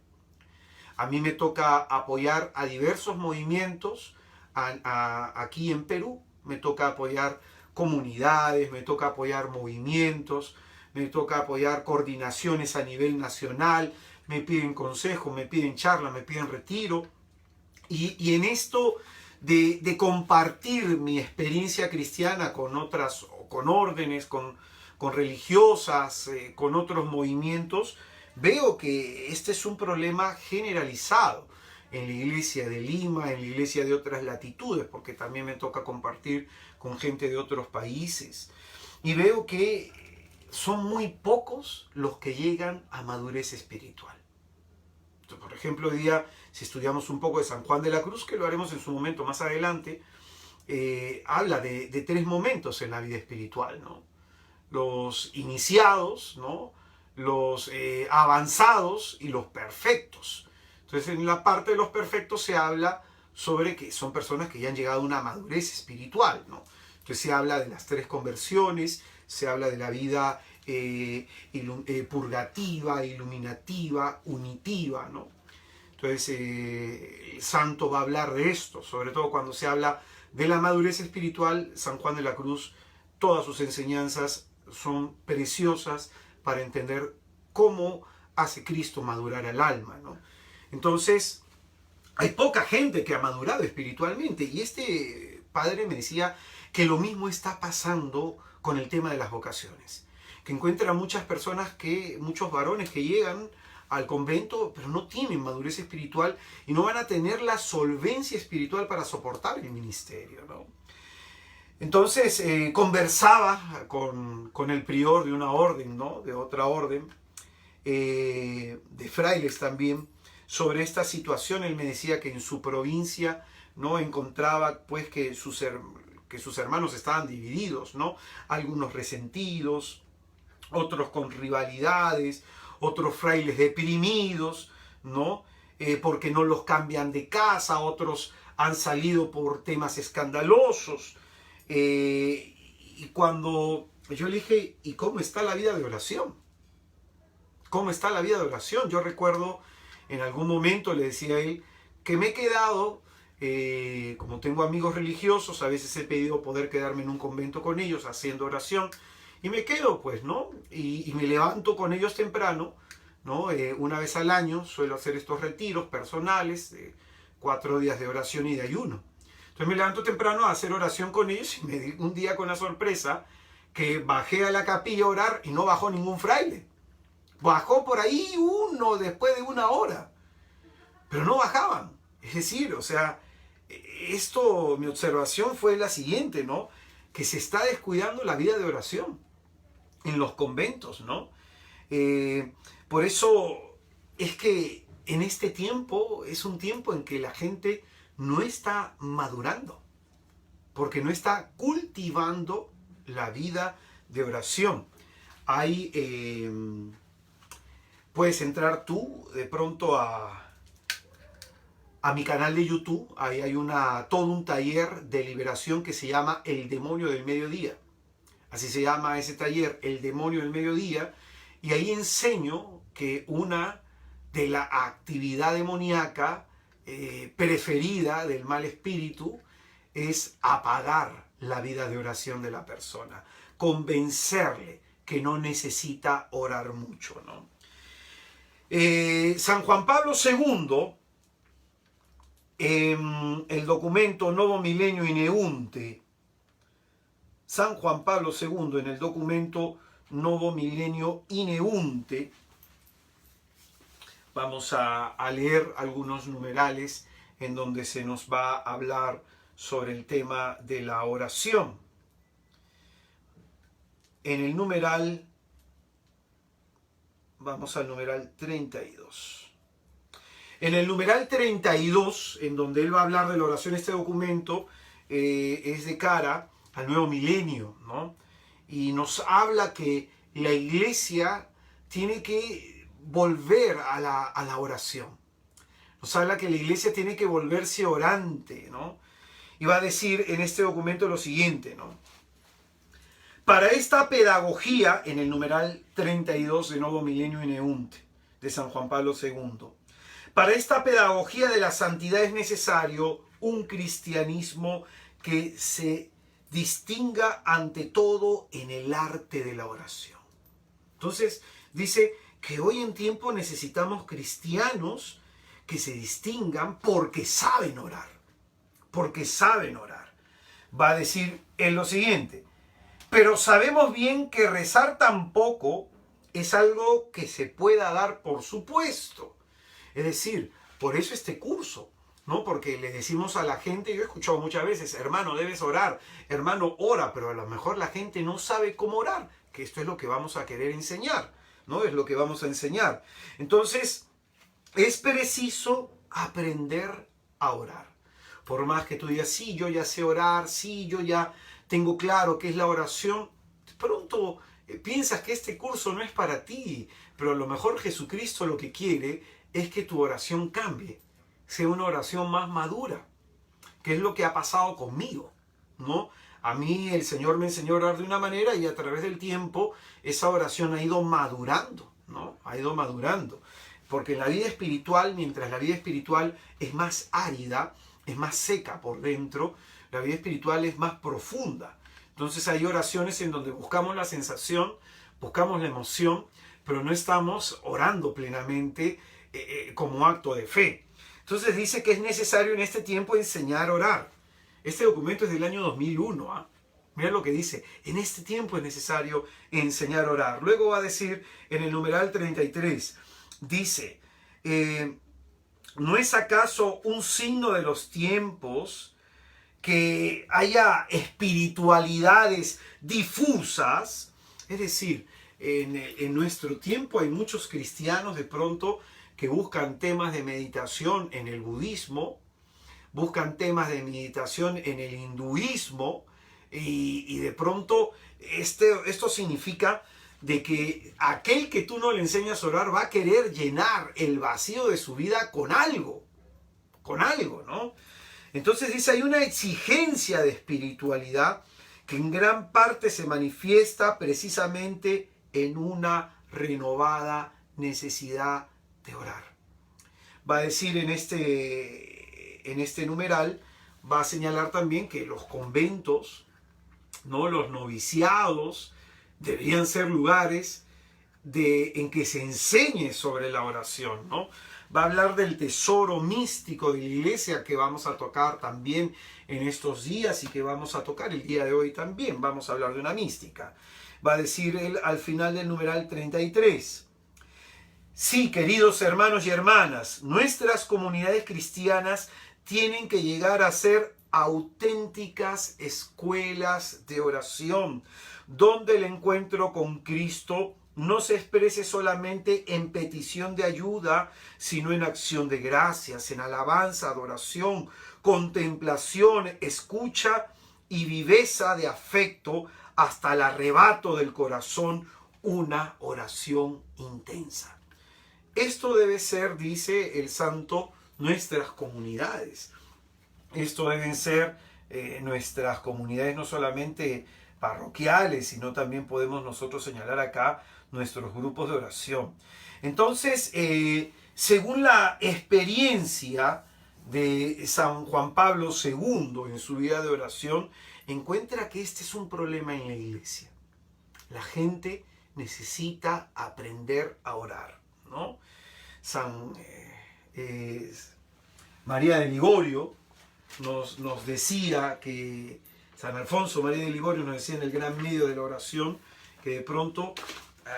A mí me toca apoyar a diversos movimientos aquí en Perú. Me toca apoyar comunidades, me toca apoyar movimientos, me toca apoyar coordinaciones a nivel nacional, me piden consejo, me piden charla, me piden retiro. Y en esto de compartir mi experiencia cristiana con otras, con órdenes, con religiosas, con otros movimientos, veo que este es un problema generalizado en la iglesia de Lima, en la iglesia de otras latitudes, porque también me toca compartir con gente de otros países. Y veo que son muy pocos los que llegan a madurez espiritual. Entonces, por ejemplo, hoy día, si estudiamos un poco de San Juan de la Cruz, que lo haremos en su momento más adelante, habla de 3 momentos en la vida espiritual, ¿no? Los iniciados, ¿no?, los avanzados y los perfectos. Entonces, en la parte de los perfectos se habla sobre que son personas que ya han llegado a una madurez espiritual, ¿no? Entonces se habla de las 3 conversiones, se habla de la vida purgativa, iluminativa, unitiva, ¿no? Entonces el santo va a hablar de esto, sobre todo cuando se habla de la madurez espiritual. San Juan de la Cruz, todas sus enseñanzas son preciosas para entender cómo hace Cristo madurar al alma, ¿no? Entonces, hay poca gente que ha madurado espiritualmente, y este padre me decía que lo mismo está pasando con el tema de las vocaciones, que encuentra muchas personas, muchos varones que llegan al convento, pero no tienen madurez espiritual y no van a tener la solvencia espiritual para soportar el ministerio, ¿no? Entonces conversaba con el prior de una orden, ¿no? De otra orden, de frailes también, sobre esta situación. Él me decía que en su provincia no encontraba pues que sus hermanos estaban divididos, ¿no? Algunos resentidos, otros con rivalidades, otros frailes deprimidos, ¿no? Porque no los cambian de casa, otros han salido por temas escandalosos. Y cuando yo le dije, ¿y cómo está la vida de oración? ¿Cómo está la vida de oración? Yo recuerdo en algún momento, le decía a él, que me he quedado, como tengo amigos religiosos, a veces he pedido poder quedarme en un convento con ellos haciendo oración, y me quedo pues, ¿no? Y me levanto con ellos temprano, ¿no? Una vez al año suelo hacer estos retiros personales, 4 días de oración y de ayuno. Entonces me levanto temprano a hacer oración con ellos, y me di un día con la sorpresa que bajé a la capilla a orar y no bajó ningún fraile. Bajó por ahí uno después de 1 hora, pero no bajaban. Es decir, o sea, mi observación fue la siguiente, ¿no? Que se está descuidando la vida de oración en los conventos, ¿no? Por eso es que en este tiempo es un tiempo en que la gente no está madurando, porque no está cultivando la vida de oración. Puedes entrar tú de pronto a mi canal de YouTube. Ahí hay todo un taller de liberación que se llama El Demonio del Mediodía. Así se llama ese taller, El Demonio del Mediodía. Y ahí enseño que una de la actividad demoníaca preferida del mal espíritu es apagar la vida de oración de la persona, convencerle que no necesita orar mucho, ¿no? San Juan Pablo II, en el documento Novo Milenio Ineunte, San Juan Pablo II en el documento Novo Milenio Ineunte, vamos a leer algunos numerales en donde se nos va a hablar sobre el tema de la oración. En el numeral, vamos al numeral 32. En el numeral 32, en donde él va a hablar de la oración, este documento es de cara al nuevo milenio, ¿no? Y nos habla que la iglesia tiene que volver a la oración. Nos habla que la iglesia tiene que volverse orante, ¿no? Y va a decir en este documento lo siguiente, ¿no? Para esta pedagogía, en el numeral 32 de Novo Milenio Ineunte, de San Juan Pablo II, para esta pedagogía de la santidad es necesario un cristianismo que se distinga ante todo en el arte de la oración. Entonces, dice que hoy en tiempo necesitamos cristianos que se distingan porque saben orar. Porque saben orar. Va a decir en lo siguiente: pero sabemos bien que rezar tampoco es algo que se pueda dar por supuesto. Es decir, por eso este curso, ¿no? Porque le decimos a la gente, yo he escuchado muchas veces, hermano, debes orar, hermano, ora, pero a lo mejor la gente no sabe cómo orar, que esto es lo que vamos a querer enseñar, ¿no? Es lo que vamos a enseñar. Entonces, es preciso aprender a orar. Por más que tú digas, sí, yo ya sé orar, sí, yo ya tengo claro qué es la oración, de pronto piensas que este curso no es para ti, pero a lo mejor Jesucristo lo que quiere es que tu oración cambie, sea una oración más madura, ¿Qué es lo que ha pasado conmigo? ¿No? A mí el Señor me enseñó a orar de una manera y a través del tiempo esa oración ha ido madurando, ¿no? Ha ido madurando. Porque en la vida espiritual, mientras la vida espiritual es más árida, es más seca por dentro, la vida espiritual es más profunda. Entonces hay oraciones en donde buscamos la sensación, buscamos la emoción, pero no estamos orando plenamente como acto de fe. Entonces dice que es necesario en este tiempo enseñar a orar. Este documento es del año 2001. ¿Ah? Mira lo que dice. En este tiempo es necesario enseñar a orar. Luego va a decir en el numeral 33, dice, ¿no es acaso un signo de los tiempos que haya espiritualidades difusas? Es decir, en nuestro tiempo hay muchos cristianos de pronto que buscan temas de meditación en el budismo, buscan temas de meditación en el hinduismo y de pronto esto significa de que aquel que tú no le enseñas a orar va a querer llenar el vacío de su vida con algo, ¿no? Entonces dice, hay una exigencia de espiritualidad que en gran parte se manifiesta precisamente en una renovada necesidad de orar. Va a decir en este numeral, va a señalar también que los conventos, ¿no? Los noviciados, deberían ser lugares en que se enseñe sobre la oración, ¿no? Va a hablar del tesoro místico de la iglesia que vamos a tocar también en estos días y que vamos a tocar el día de hoy también. Vamos a hablar de una mística. Va a decir él al final del numeral 33. Sí, queridos hermanos y hermanas, nuestras comunidades cristianas tienen que llegar a ser auténticas escuelas de oración, donde el encuentro con Cristo no se exprese solamente en petición de ayuda, sino en acción de gracias, en alabanza, adoración, contemplación, escucha y viveza de afecto hasta el arrebato del corazón, una oración intensa. Esto debe ser, dice el santo, nuestras comunidades. Esto deben ser nuestras comunidades no solamente parroquiales, sino también podemos nosotros señalar acá nuestros grupos de oración. Entonces, según la experiencia de San Juan Pablo II en su vida de oración, encuentra que este es un problema en la iglesia. La gente necesita aprender a orar, ¿no? María de Ligorio nos decía que San Alfonso María de Ligorio nos decía en el gran medio de la oración que de pronto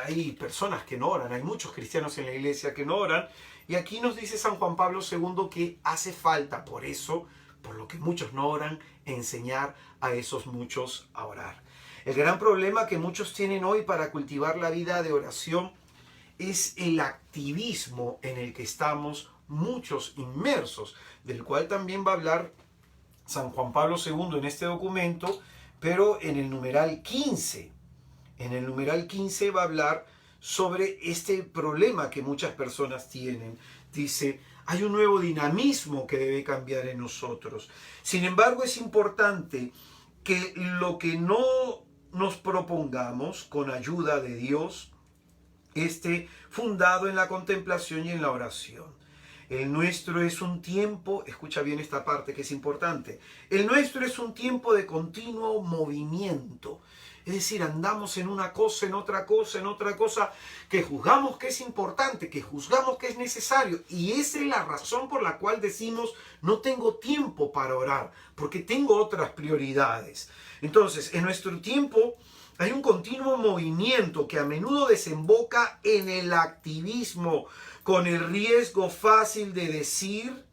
hay personas que no oran, hay muchos cristianos en la iglesia que no oran, y aquí nos dice San Juan Pablo II que hace falta por eso, por lo que muchos no oran, enseñar a esos muchos a orar. El gran problema que muchos tienen hoy para cultivar la vida de oración es el activismo en el que estamos muchos inmersos, del cual también va a hablar San Juan Pablo II en este documento, pero en el numeral 15. En el numeral 15 va a hablar sobre este problema que muchas personas tienen. Dice, hay un nuevo dinamismo que debe cambiar en nosotros. Sin embargo, es importante que lo que no nos propongamos con ayuda de Dios esté fundado en la contemplación y en la oración. El nuestro es un tiempo, escucha bien esta parte que es importante, el nuestro es un tiempo de continuo movimiento. Es decir, andamos en una cosa, en otra cosa, que juzgamos que es importante, que juzgamos que es necesario. Y esa es la razón por la cual decimos, no tengo tiempo para orar, porque tengo otras prioridades. Entonces, en nuestro tiempo hay un continuo movimiento que a menudo desemboca en el activismo, con el riesgo fácil de decir,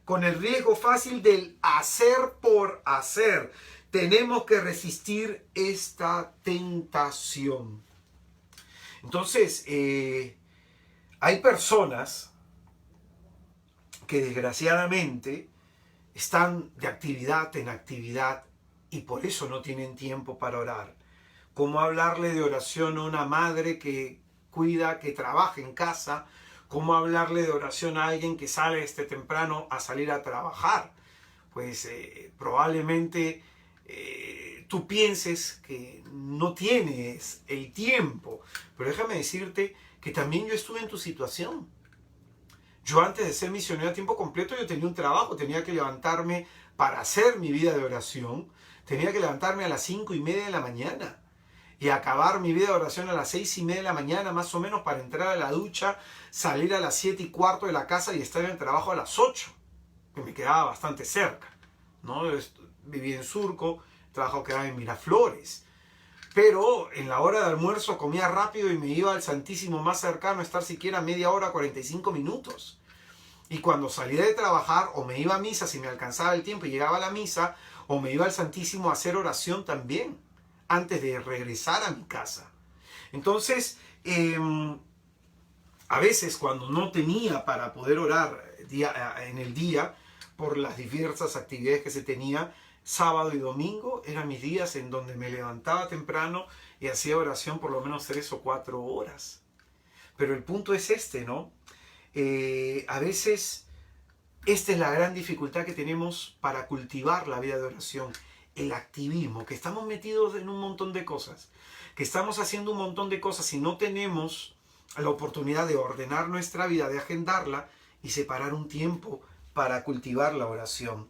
con el riesgo fácil del hacer por hacer. Tenemos que resistir esta tentación. Entonces, hay personas que desgraciadamente están de actividad en actividad y por eso no tienen tiempo para orar. ¿Cómo hablarle de oración a una madre que cuida, que trabaja en casa, ¿Cómo hablarle de oración a alguien que sale temprano a salir a trabajar? Pues probablemente tú pienses que no tienes el tiempo. Pero déjame decirte que también yo estuve en tu situación. Yo antes de ser misionero a tiempo completo, yo tenía un trabajo, tenía que levantarme para hacer mi vida de oración, tenía que levantarme a las 5:30 de la mañana y acabar mi vida de oración a las 6:30 de la mañana, más o menos, para entrar a la ducha, salir a las 7:15 de la casa y estar en el trabajo a las 8, que me quedaba bastante cerca, ¿no? Yo vivía en Surco, el trabajo quedaba en Miraflores. Pero en la hora de almuerzo comía rápido y me iba al Santísimo más cercano a estar siquiera media hora, 45 minutos. Y cuando salía de trabajar, o me iba a misa si me alcanzaba el tiempo y llegaba a la misa, o me iba al Santísimo a hacer oración también, antes de regresar a mi casa. Entonces, a veces cuando no tenía para poder orar en el día, por las diversas actividades que se tenía, sábado y domingo eran mis días en donde me levantaba temprano y hacía oración por lo menos 3 o 4 horas. Pero el punto es ¿no? A veces esta es la gran dificultad que tenemos para cultivar la vida de oración, el activismo, que estamos metidos en un montón de cosas, que estamos haciendo un montón de cosas y no tenemos la oportunidad de ordenar nuestra vida, de agendarla y separar un tiempo para cultivar la oración.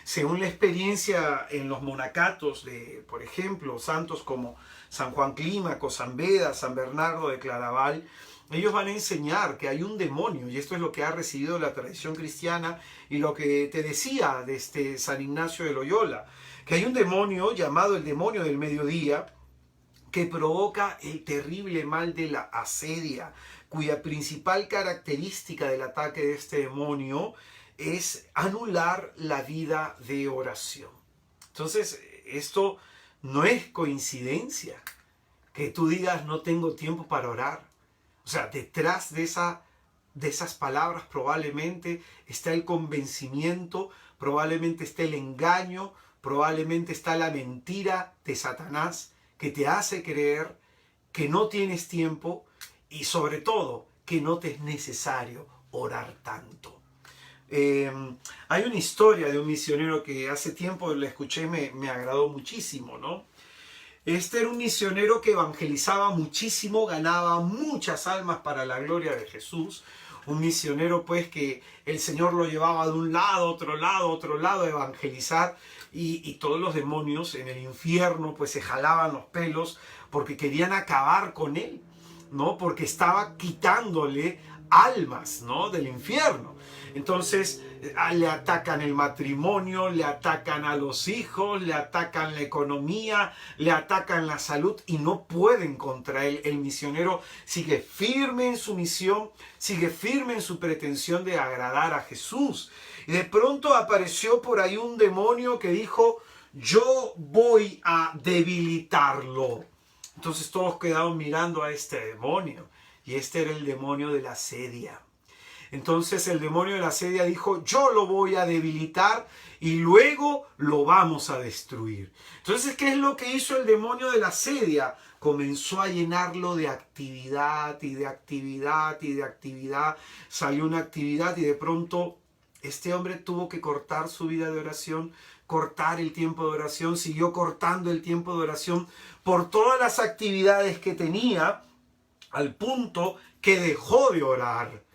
Según la experiencia en los monacatos de, por ejemplo, santos como San Juan Clímaco, San Beda, San Bernardo de Claraval, ellos van a enseñar que hay un demonio, y esto es lo que ha recibido la tradición cristiana y lo que te decía de San Ignacio de Loyola, que hay un demonio llamado el demonio del mediodía que provoca el terrible mal de la asedia, cuya principal característica del ataque de este demonio es anular la vida de oración. Entonces, esto no es coincidencia que tú digas no tengo tiempo para orar. O sea, detrás de esas palabras probablemente está el convencimiento, probablemente está el engaño, probablemente está la mentira de Satanás que te hace creer que no tienes tiempo y sobre todo que no te es necesario orar tanto. Hay una historia de un misionero que hace tiempo la escuché y me agradó muchísimo, ¿no? Este era un misionero que evangelizaba muchísimo, ganaba muchas almas para la gloria de Jesús. Un misionero pues que el Señor lo llevaba de un lado, otro lado a evangelizar y todos los demonios en el infierno pues se jalaban los pelos porque querían acabar con él, ¿no? Porque estaba quitándole almas, ¿no? Del infierno. Entonces le atacan el matrimonio, le atacan a los hijos, le atacan la economía, le atacan la salud y no pueden contra él. El misionero sigue firme en su misión, sigue firme en su pretensión de agradar a Jesús. Y de pronto apareció por ahí un demonio que dijo, yo voy a debilitarlo. Entonces todos quedaron mirando a este demonio. Y este era el demonio de la asedia. Entonces el demonio de la asedia dijo, yo lo voy a debilitar y luego lo vamos a destruir. Entonces, ¿qué es lo que hizo el demonio de la asedia? Comenzó a llenarlo de actividad y de actividad y de actividad. Salió una actividad y de pronto este hombre tuvo que cortar su vida de oración, cortar el tiempo de oración, siguió cortando el tiempo de oración por todas las actividades que tenía, al punto que dejó de orar.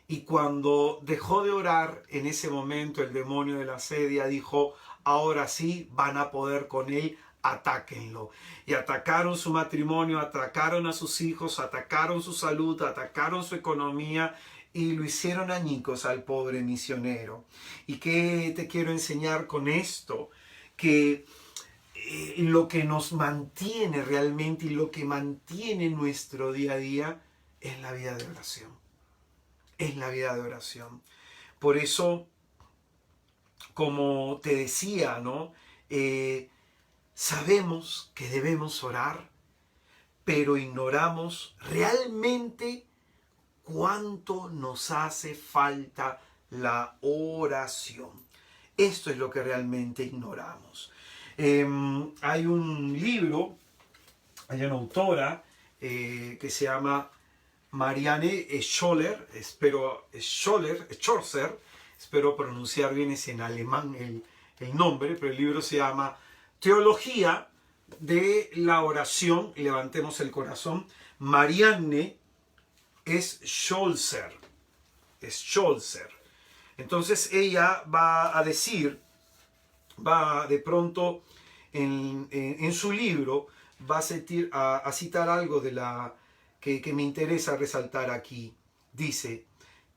Y cuando dejó de orar, en ese momento el demonio de la asedia dijo, ahora sí van a poder con él, atáquenlo. Y atacaron su matrimonio, atacaron a sus hijos, atacaron su salud, atacaron su economía y lo hicieron añicos al pobre misionero. ¿Y qué te quiero enseñar con esto? Que lo que nos mantiene realmente y lo que mantiene nuestro día a día es la vida de oración. Es la vida de oración. Por eso, como te decía, ¿no? Sabemos que debemos orar, pero ignoramos realmente cuánto nos hace falta la oración. Esto es lo que realmente ignoramos. Hay un libro, hay una autora que se llama Marianne Schorser, espero pronunciar bien, es en alemán el nombre, pero el libro se llama Teología de la oración, levantemos el corazón. Marianne Schorser. Entonces ella va a decir, va de pronto en su libro, va a citar algo de la que me interesa resaltar aquí. Dice,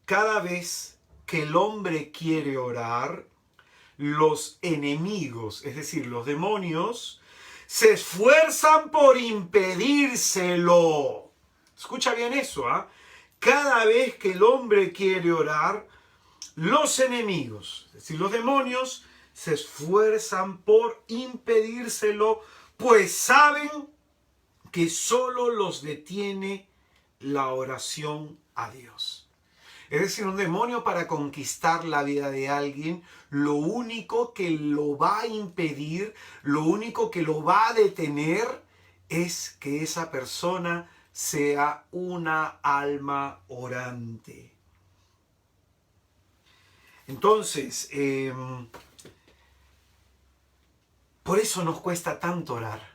cada vez que el hombre quiere orar, los enemigos, es decir, los demonios, se esfuerzan por impedírselo. Escucha bien eso, ¿ah? Cada vez que el hombre quiere orar, los enemigos, es decir, los demonios, se esfuerzan por impedírselo, pues saben que solo los detiene la oración a Dios. Es decir, un demonio, para conquistar la vida de alguien, lo único que lo va a impedir, lo único que lo va a detener, es que esa persona sea una alma orante. Entonces, por eso nos cuesta tanto orar.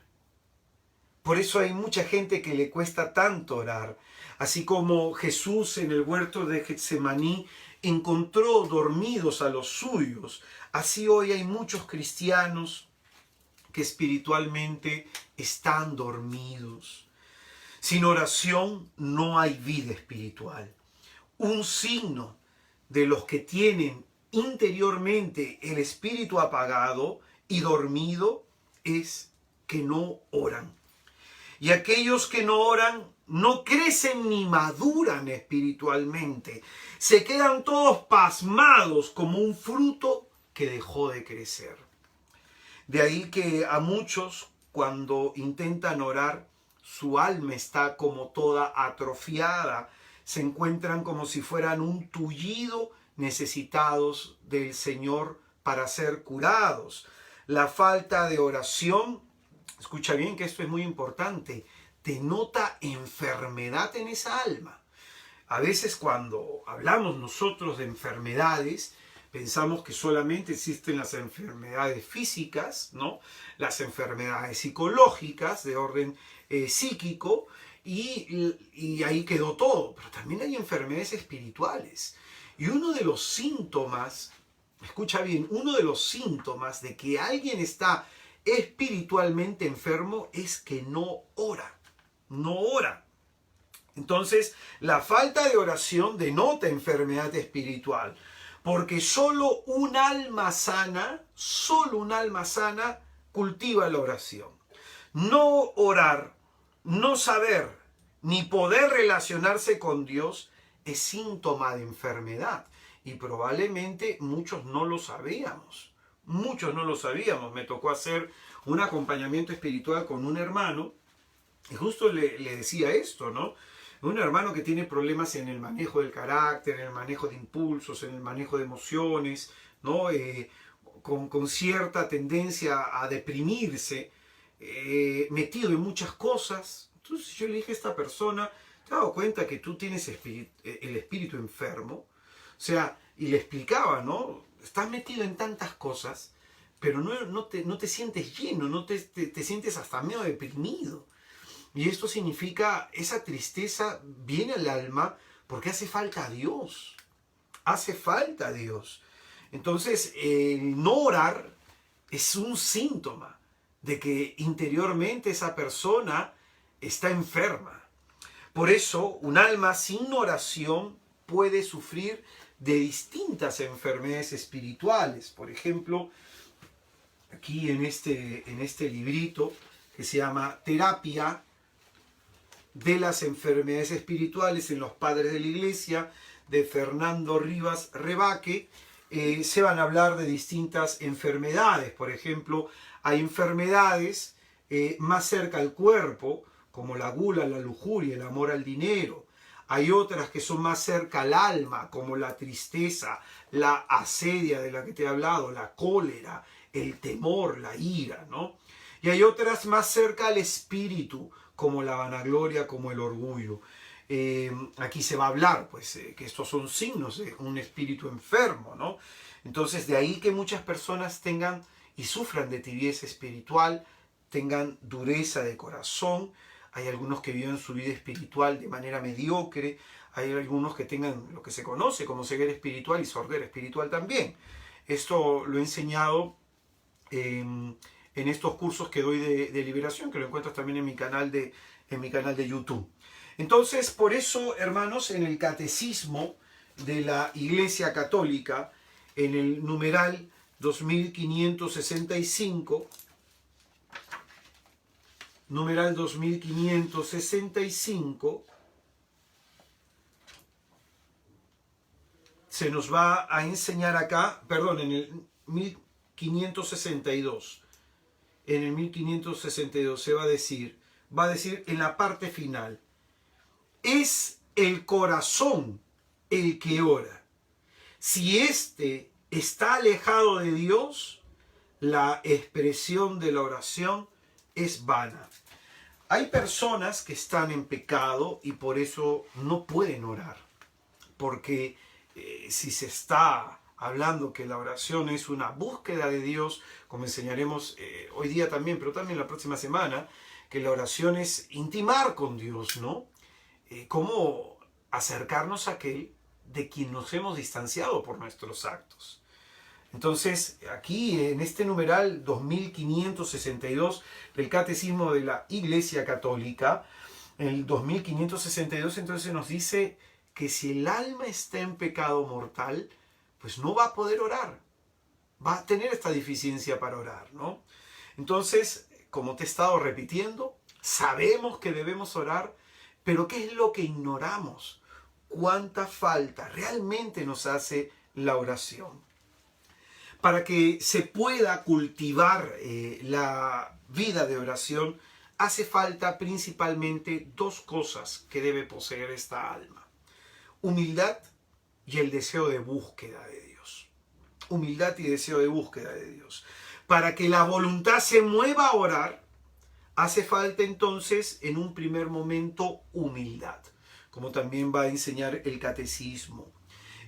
Por eso hay mucha gente que le cuesta tanto orar. Así como Jesús en el huerto de Getsemaní encontró dormidos a los suyos, así hoy hay muchos cristianos que espiritualmente están dormidos. Sin oración no hay vida espiritual. Un signo de los que tienen interiormente el espíritu apagado y dormido es que no oran. Y aquellos que no oran no crecen ni maduran espiritualmente. Se quedan todos pasmados como un fruto que dejó de crecer. De ahí que a muchos, cuando intentan orar, su alma está como toda atrofiada. Se encuentran como si fueran un tullido, necesitados del Señor para ser curados. La falta de oración, escucha bien que esto es muy importante, denota enfermedad en esa alma. A veces cuando hablamos nosotros de enfermedades, pensamos que solamente existen las enfermedades físicas, ¿no? Las enfermedades psicológicas de orden psíquico, y ahí quedó todo. Pero también hay enfermedades espirituales. Y uno de los síntomas, escucha bien, uno de los síntomas de que alguien está espiritualmente enfermo es que no ora. No ora. Entonces, la falta de oración denota enfermedad espiritual, porque solo un alma sana cultiva la oración. No orar, no saber, ni poder relacionarse con Dios es síntoma de enfermedad. Y probablemente muchos no lo sabíamos. Muchos no lo sabíamos. Me tocó hacer un acompañamiento espiritual con un hermano y justo le decía esto, ¿no? Un hermano que tiene problemas en el manejo del carácter, en el manejo de impulsos, en el manejo de emociones, ¿no? Con cierta tendencia a deprimirse, metido en muchas cosas. Entonces yo le dije a esta persona, ¿te has dado cuenta que tú tienes el espíritu enfermo? O sea, y le explicaba, ¿no? Estás metido en tantas cosas, pero no te sientes lleno, te sientes hasta medio deprimido. Y esto significa, esa tristeza viene al alma porque hace falta a Dios. Hace falta a Dios. Entonces, el no orar es un síntoma de que interiormente esa persona está enferma. Por eso, un alma sin oración puede sufrir de distintas enfermedades espirituales. Por ejemplo, aquí en este librito que se llama Terapia de las enfermedades espirituales en los padres de la iglesia, de Fernando Rivas Rebaque, se van a hablar de distintas enfermedades. Por ejemplo, hay enfermedades más cerca al cuerpo, como la gula, la lujuria, el amor al dinero. Hay otras que son más cerca al alma, como la tristeza, la asedia de la que te he hablado, la cólera, el temor, la ira, ¿no? Y hay otras más cerca al espíritu, como la vanagloria, como el orgullo. Aquí se va a hablar, pues, que estos son signos de un espíritu enfermo, ¿no? Entonces, de ahí que muchas personas tengan y sufran de tibieza espiritual, tengan dureza de corazón. Hay algunos que viven su vida espiritual de manera mediocre, hay algunos que tengan lo que se conoce como ceguera espiritual y sordera espiritual también. Esto lo he enseñado en estos cursos que doy de liberación, que lo encuentras también en mi canal de YouTube. Entonces, por eso, hermanos, en el catecismo de la Iglesia Católica, en el numeral 2565, numeral 2565, se nos va a enseñar acá, perdón, en el 1562, en el 1562 se va a decir en la parte final, es el corazón el que ora. Si éste está alejado de Dios, la expresión de la oración es vana. Hay personas que están en pecado y por eso no pueden orar, porque si se está hablando que la oración es una búsqueda de Dios, como enseñaremos hoy día también, pero también la próxima semana, que la oración es intimar con Dios, ¿no? Cómo acercarnos a aquel de quien nos hemos distanciado por nuestros actos. Entonces, aquí en este numeral 2562 del Catecismo de la Iglesia Católica, el 2562 entonces nos dice que si el alma está en pecado mortal, pues no va a poder orar. Va a tener esta deficiencia para orar, ¿no? Entonces, como te he estado repitiendo, sabemos que debemos orar, pero ¿qué es lo que ignoramos? ¿Cuánta falta realmente nos hace la oración? Para que se pueda cultivar la vida de oración, hace falta principalmente dos cosas que debe poseer esta alma: humildad y el deseo de búsqueda de Dios. Humildad y deseo de búsqueda de Dios. Para que la voluntad se mueva a orar, hace falta entonces en un primer momento humildad, como también va a enseñar el catecismo.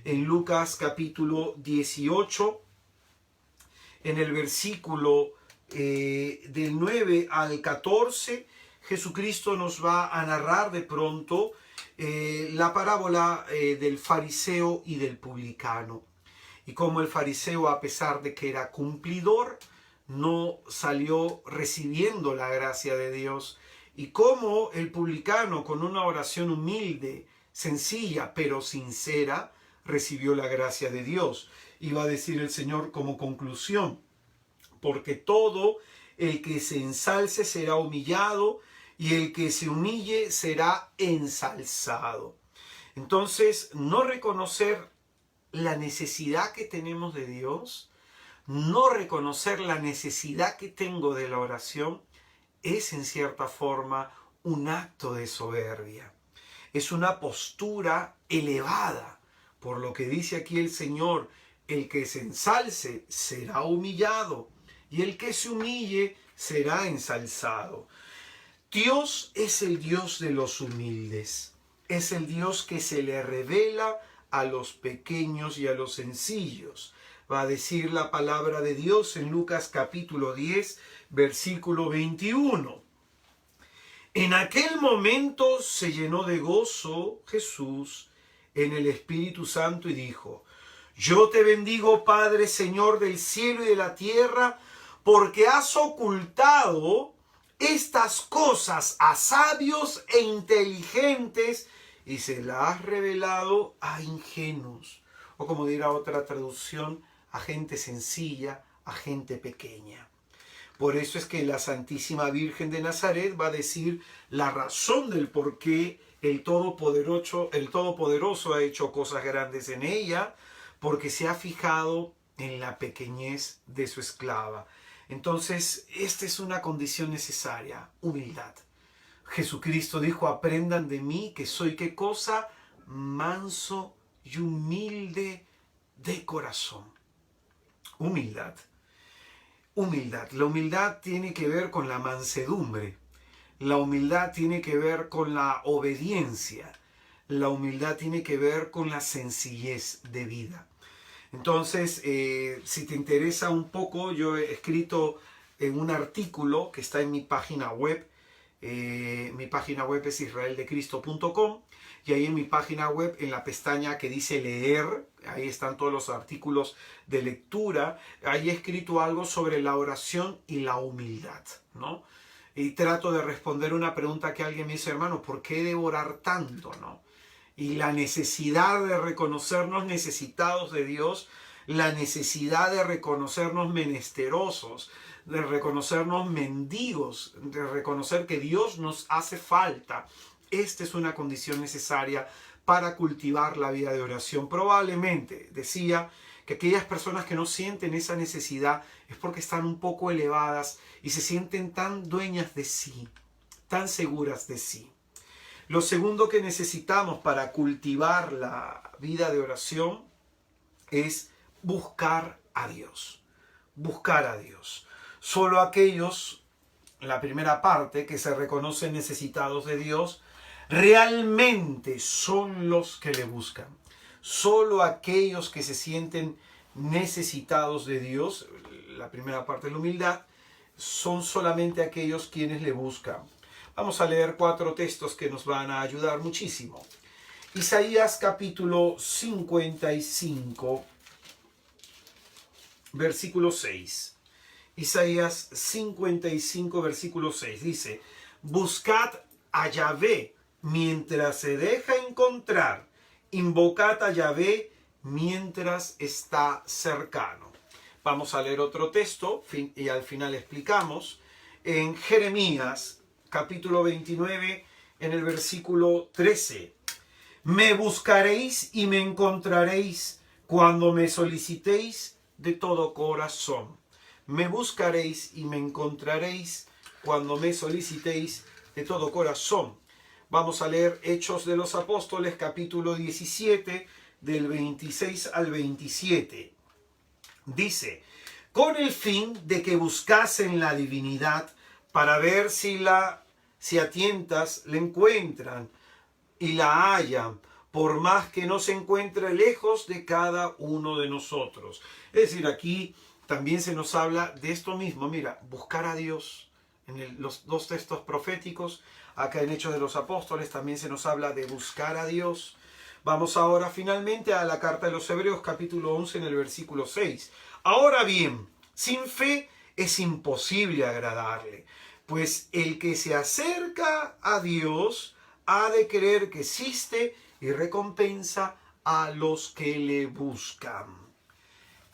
En Lucas capítulo 18, en el versículo del 9 al 14, Jesucristo nos va a narrar de pronto la parábola del fariseo y del publicano. Y cómo el fariseo, a pesar de que era cumplidor, no salió recibiendo la gracia de Dios. Y cómo el publicano, con una oración humilde, sencilla, pero sincera, recibió la gracia de Dios. Y va a decir el Señor como conclusión: porque todo el que se ensalce será humillado, y el que se humille será ensalzado. Entonces, no reconocer la necesidad que tenemos de Dios, no reconocer la necesidad que tengo de la oración, es en cierta forma un acto de soberbia. Es una postura elevada, por lo que dice aquí el Señor: el que se ensalce será humillado, y el que se humille será ensalzado. Dios es el Dios de los humildes. Es el Dios que se le revela a los pequeños y a los sencillos. Va a decir la palabra de Dios en Lucas capítulo 10, versículo 21. En aquel momento se llenó de gozo Jesús en el Espíritu Santo y dijo: yo te bendigo, Padre, Señor del cielo y de la tierra, porque has ocultado estas cosas a sabios e inteligentes y se las has revelado a ingenuos. O como dirá otra traducción, a gente sencilla, a gente pequeña. Por eso es que la Santísima Virgen de Nazaret va a decir la razón del por qué el Todopoderoso ha hecho cosas grandes en ella, porque se ha fijado en la pequeñez de su esclava. Entonces, esta es una condición necesaria: humildad. Jesucristo dijo: aprendan de mí que soy, ¿qué cosa? Manso y humilde de corazón. Humildad. Humildad. La humildad tiene que ver con la mansedumbre. La humildad tiene que ver con la obediencia. la humildad tiene que ver con la sencillez de vida. Entonces, si te interesa un poco, yo he escrito en un artículo que está en mi página web. Mi página web es israeldecristo.com, y ahí en mi página web, en la pestaña que dice leer, ahí están todos los artículos de lectura. Ahí he escrito algo sobre la oración y la humildad, ¿no? Y trato de responder una pregunta que alguien me hizo: hermano, ¿por qué debo orar tanto, no? Y la necesidad de reconocernos necesitados de Dios, la necesidad de reconocernos menesterosos, de reconocernos mendigos, de reconocer que Dios nos hace falta. Esta es una condición necesaria para cultivar la vida de oración. Probablemente, decía, que aquellas personas que no sienten esa necesidad es porque están un poco elevadas y se sienten tan dueñas de sí, tan seguras de sí. Lo segundo que necesitamos para cultivar la vida de oración es buscar a Dios. Buscar a Dios. Solo aquellos, la primera parte, que se reconocen necesitados de Dios, realmente son los que le buscan. Solo aquellos que se sienten necesitados de Dios, la primera parte de la humildad, son solamente aquellos quienes le buscan. Vamos a leer 4 textos que nos van a ayudar muchísimo. Isaías capítulo 55, versículo 6. Isaías 55, versículo 6 dice: buscad a Yahvé mientras se deja encontrar, invocad a Yahvé mientras está cercano. Vamos a leer otro texto y al final explicamos. En Jeremías capítulo 29, en el versículo 13. Me buscaréis y me encontraréis cuando me solicitéis de todo corazón. Me buscaréis y me encontraréis cuando me solicitéis de todo corazón. Vamos a leer Hechos de los Apóstoles, capítulo 17, del 26 al 27. Dice: con el fin de que buscasen la divinidad, para ver si a tientas la encuentran y la hallan, por más que no se encuentre lejos de cada uno de nosotros. Es decir, aquí también se nos habla de esto mismo. Mira, buscar a Dios. En los 2 textos proféticos, acá en Hechos de los Apóstoles, también se nos habla de buscar a Dios. Vamos ahora finalmente a la carta de los Hebreos, capítulo 11, en el versículo 6. Ahora bien, sin fe es imposible agradarle, pues el que se acerca a Dios ha de creer que existe y recompensa a los que le buscan.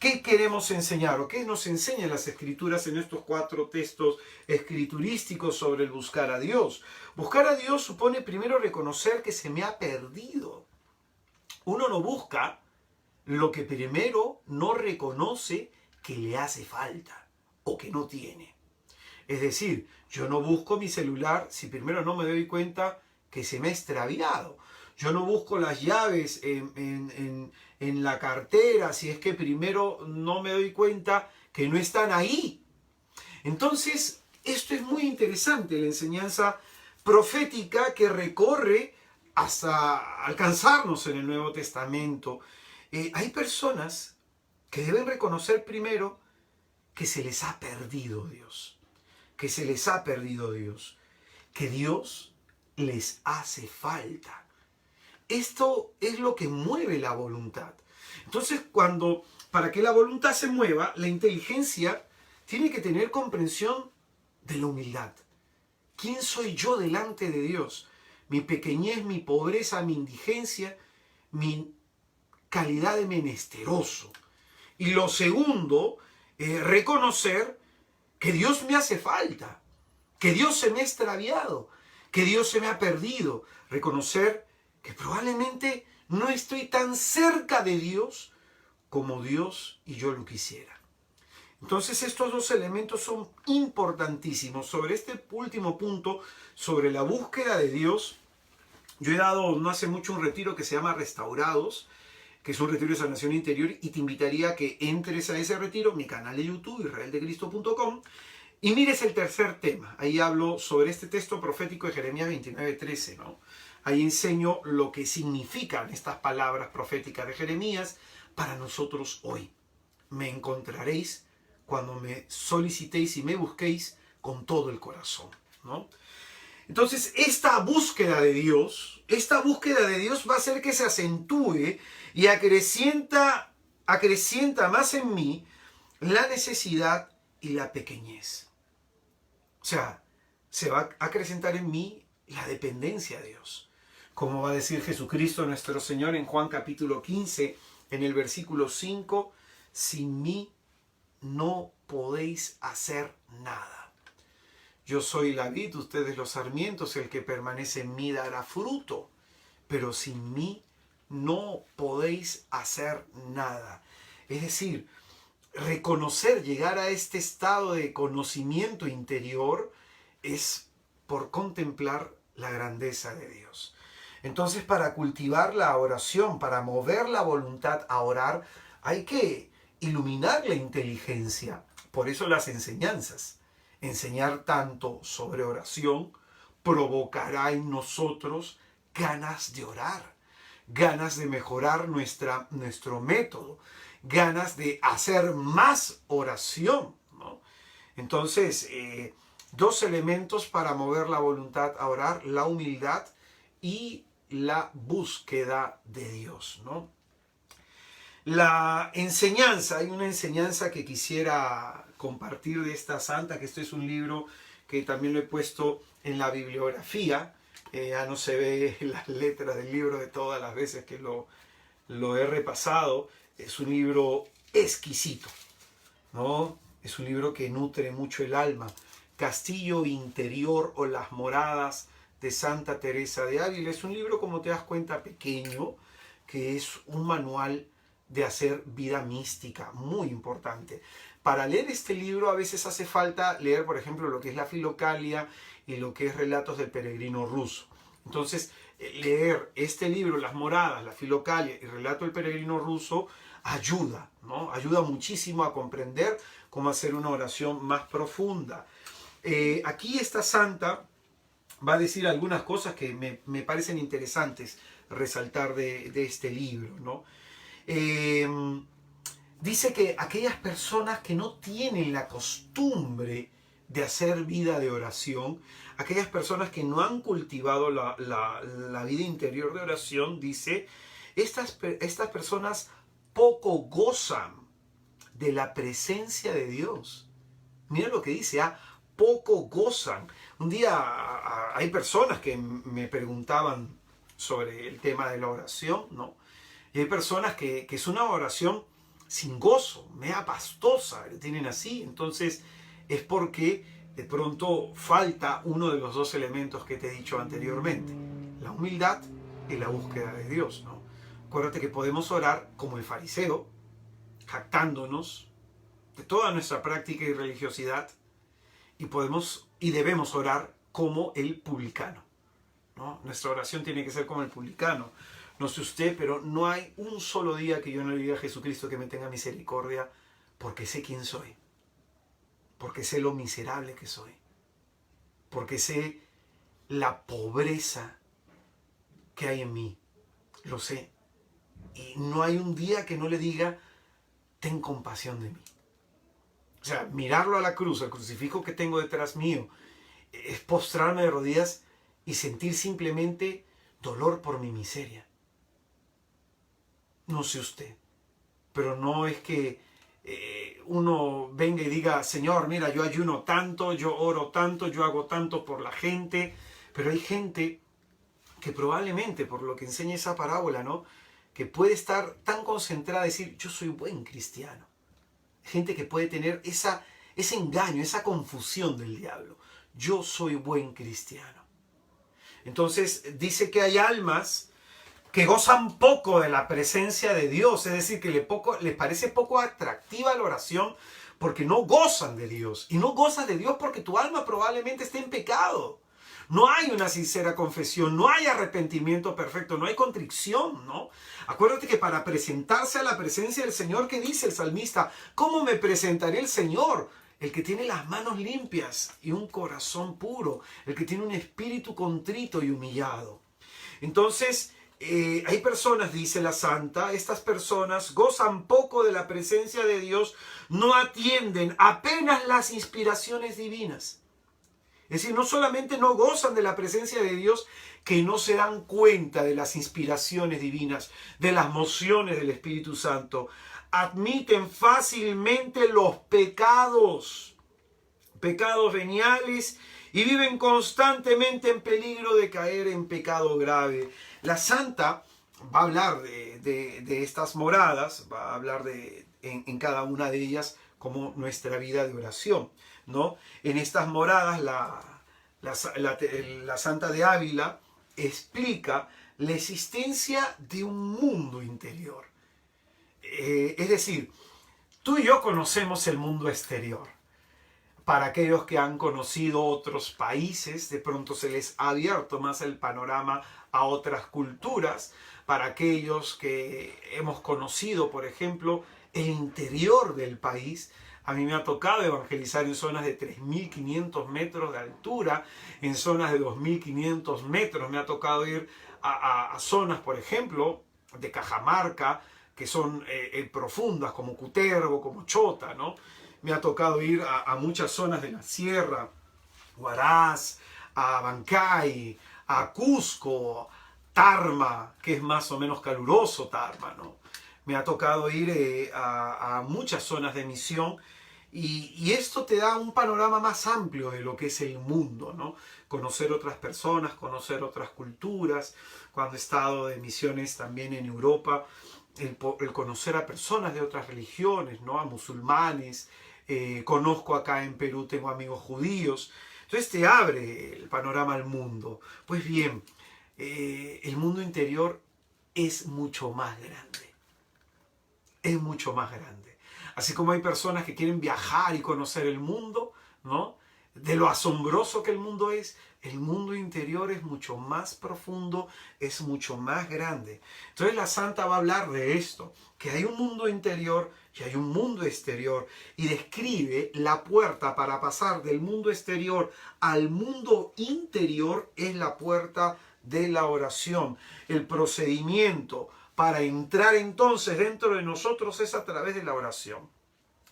¿Qué queremos enseñar o qué nos enseñan las Escrituras en estos 4 textos escriturísticos sobre el buscar a Dios? Buscar a Dios supone primero reconocer que se me ha perdido. Uno no busca lo que primero no reconoce que le hace falta o que no tiene. Es decir, yo no busco mi celular si primero no me doy cuenta que se me ha extraviado. Yo no busco las llaves en la cartera si es que primero no me doy cuenta que no están ahí. Entonces, esto es muy interesante, la enseñanza profética que recorre hasta alcanzarnos en el Nuevo Testamento. Hay personas que deben reconocer primero que se les ha perdido Dios. Que se les ha perdido Dios. Que Dios les hace falta. Esto es lo que mueve la voluntad. Entonces, para que la voluntad se mueva, la inteligencia tiene que tener comprensión de la humildad. ¿Quién soy yo delante de Dios? Mi pequeñez, mi pobreza, mi indigencia, mi calidad de menesteroso. Y lo segundo, reconocer que Dios me hace falta, que Dios se me ha extraviado, que Dios se me ha perdido. Reconocer que probablemente no estoy tan cerca de Dios como Dios y yo lo quisiera. Entonces estos 2 elementos son importantísimos. Sobre este último punto, sobre la búsqueda de Dios, yo he dado no hace mucho un retiro que se llama Restaurados, que es un retiro de sanación interior, y te invitaría a que entres a ese retiro, mi canal de YouTube, israeldecristo.com, y mires el tercer tema. Ahí hablo sobre este texto profético de Jeremías 29:13, ¿no? ahí enseño lo que significan estas palabras proféticas de Jeremías para nosotros hoy. Me encontraréis cuando me solicitéis y me busquéis con todo el corazón, ¿no? Entonces, esta búsqueda de Dios va a hacer que se acentúe y acrecienta más en mí la necesidad y la pequeñez. O sea, se va a acrecentar en mí la dependencia de Dios. Como va a decir Jesucristo nuestro Señor en Juan capítulo 15, en el versículo 5, sin mí no podéis hacer nada. Yo soy la vid, ustedes los sarmientos, el que permanece en mí dará fruto, pero sin mí no podéis hacer nada. Es decir, reconocer, llegar a este estado de conocimiento interior es por contemplar la grandeza de Dios. Entonces, para cultivar la oración, para mover la voluntad a orar, hay que iluminar la inteligencia. Por eso las enseñanzas. Enseñar tanto sobre oración provocará en nosotros ganas de orar, ganas de mejorar nuestro método, ganas de hacer más oración, ¿no? Entonces, dos elementos para mover la voluntad a orar: la humildad y la búsqueda de Dios, ¿no? La enseñanza, hay una enseñanza que quisiera compartir de esta santa, que este es un libro que también lo he puesto en la bibliografía. Ya no se ve las letras del libro de todas las veces que lo he repasado. Es un libro exquisito, ¿no? Es un libro que nutre mucho el alma. Castillo Interior o las Moradas de Santa Teresa de Ávila. Es un libro, como te das cuenta, pequeño, que es un manual de hacer vida mística, muy importante. Para leer este libro a veces hace falta leer, por ejemplo, lo que es la Filocalia y lo que es Relatos del Peregrino Ruso. Entonces, leer este libro, Las Moradas, la Filocalia y Relato del Peregrino Ruso, ayuda, ¿no? Ayuda muchísimo a comprender cómo hacer una oración más profunda. Aquí esta santa va a decir algunas cosas que me parecen interesantes resaltar de este libro, ¿no? Dice que aquellas personas que no tienen la costumbre de hacer vida de oración, aquellas personas que no han cultivado la vida interior de oración, dice, estas personas poco gozan de la presencia de Dios. Mira lo que dice, poco gozan. Un día hay personas que me preguntaban sobre el tema de la oración, ¿no? Y hay personas que es una oración sin gozo, mea pastosa, lo tienen así. Entonces es porque de pronto falta uno de los dos elementos que te he dicho anteriormente, la humildad y la búsqueda de Dios, ¿no? Acuérdate que podemos orar como el fariseo, jactándonos de toda nuestra práctica y religiosidad, y debemos orar como el publicano, ¿no? Nuestra oración tiene que ser como el publicano. No sé usted, pero no hay un solo día que yo no le diga a Jesucristo que me tenga misericordia, porque sé quién soy, porque sé lo miserable que soy, porque sé la pobreza que hay en mí, lo sé. Y no hay un día que no le diga, ten compasión de mí. O sea, mirarlo a la cruz, al crucifijo que tengo detrás mío, es postrarme de rodillas y sentir simplemente dolor por mi miseria. No sé usted, pero no es que uno venga y diga, Señor, mira, yo ayuno tanto, yo oro tanto, yo hago tanto por la gente, pero hay gente que probablemente, por lo que enseña esa parábola, ¿no?, que puede estar tan concentrada y decir, yo soy buen cristiano. Gente que puede tener ese engaño, esa confusión del diablo. Yo soy buen cristiano. Entonces dice que hay almas que gozan poco de la presencia de Dios, es decir, que les parece poco atractiva la oración porque no gozan de Dios. Y no gozas de Dios porque tu alma probablemente esté en pecado. No hay una sincera confesión, no hay arrepentimiento perfecto, no hay contrición, ¿no? Acuérdate que para presentarse a la presencia del Señor, ¿qué dice el salmista? ¿Cómo me presentaré al Señor? El que tiene las manos limpias y un corazón puro, el que tiene un espíritu contrito y humillado. Entonces, hay personas, dice la santa, estas personas gozan poco de la presencia de Dios, no atienden apenas las inspiraciones divinas. Es decir, no solamente no gozan de la presencia de Dios, que no se dan cuenta de las inspiraciones divinas, de las mociones del Espíritu Santo. Admiten fácilmente los pecados veniales, y viven constantemente en peligro de caer en pecado grave. La santa va a hablar de estas moradas, va a hablar en cada una de ellas como nuestra vida de oración, ¿no? En estas moradas la santa de Ávila explica la existencia de un mundo interior. Es decir, tú y yo conocemos el mundo exterior. Para aquellos que han conocido otros países, de pronto se les ha abierto más el panorama a otras culturas. Para aquellos que hemos conocido, por ejemplo, el interior del país, a mí me ha tocado evangelizar en zonas de 3.500 metros de altura, en zonas de 2.500 metros. Me ha tocado ir a zonas, por ejemplo, de Cajamarca, que son profundas, como Cutervo, como Chota, ¿no? Me ha tocado ir a muchas zonas de la sierra, Huaraz, a Bancay, a Cusco, Tarma, que es más o menos caluroso Tarma, ¿no? Me ha tocado ir a muchas zonas de misión y esto te da un panorama más amplio de lo que es el mundo, ¿no? Conocer otras personas, conocer otras culturas. Cuando he estado de misiones también en Europa, el conocer a personas de otras religiones, ¿no? A musulmanes. Conozco acá en Perú, tengo amigos judíos. Entonces te abre el panorama al mundo. Pues bien, el mundo interior es mucho más grande. Es mucho más grande. Así como hay personas que quieren viajar y conocer el mundo, ¿no? De lo asombroso que el mundo mundo interior es mucho más profundo, es mucho más grande. Entonces la santa va a hablar de esto, que hay un mundo interior y hay un mundo exterior, y describe la puerta para pasar del mundo exterior al mundo interior es la puerta de la oración. El procedimiento para entrar entonces dentro de nosotros es a través de la oración.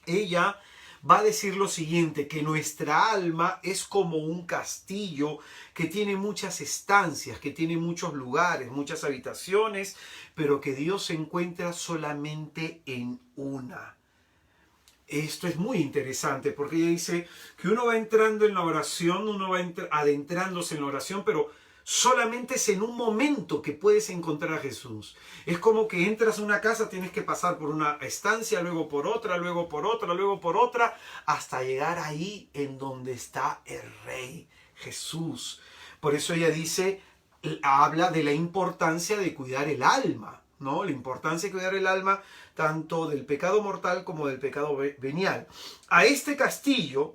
Ella va a decir lo siguiente, que nuestra alma es como un castillo que tiene muchas estancias, que tiene muchos lugares, muchas habitaciones, pero que Dios se encuentra solamente en una. Esto es muy interesante porque ella dice que uno va entrando en la oración, uno va adentrándose en la oración, pero solamente es en un momento que puedes encontrar a Jesús. Es como que entras a una casa, tienes que pasar por una estancia, luego por otra, luego por otra, luego por otra, hasta llegar ahí en donde está el Rey, Jesús. Por eso ella dice, habla de la importancia de cuidar el alma, ¿no? La importancia de cuidar el alma, tanto del pecado mortal como del pecado venial. A este castillo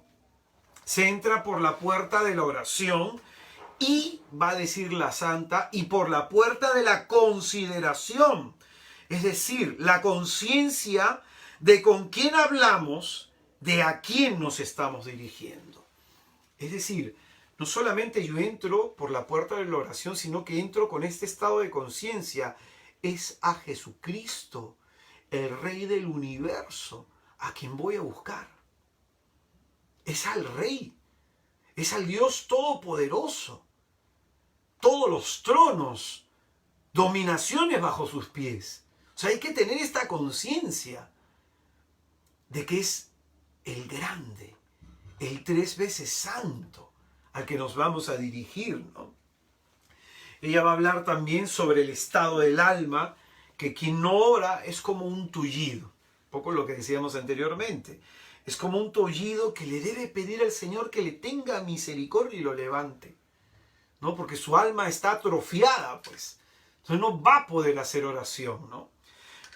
se entra por la puerta de la oración, y va a decir la santa, y por la puerta de la consideración. Es decir, la conciencia de con quién hablamos, de a quién nos estamos dirigiendo. Es decir, no solamente yo entro por la puerta de la oración, sino que entro con este estado de conciencia. Es a Jesucristo, el Rey del universo, a quien voy a buscar. Es al Rey, es al Dios Todopoderoso. Todos los tronos, dominaciones bajo sus pies. O sea, hay que tener esta conciencia de que es el grande, el 3 veces santo, al que nos vamos a dirigir, ¿no? Ella va a hablar también sobre el estado del alma, que quien no ora es como un tullido, un poco lo que decíamos anteriormente. Es como un tullido que le debe pedir al Señor que le tenga misericordia y lo levante, ¿no? Porque su alma está atrofiada, pues. Entonces no va a poder hacer oración, ¿no?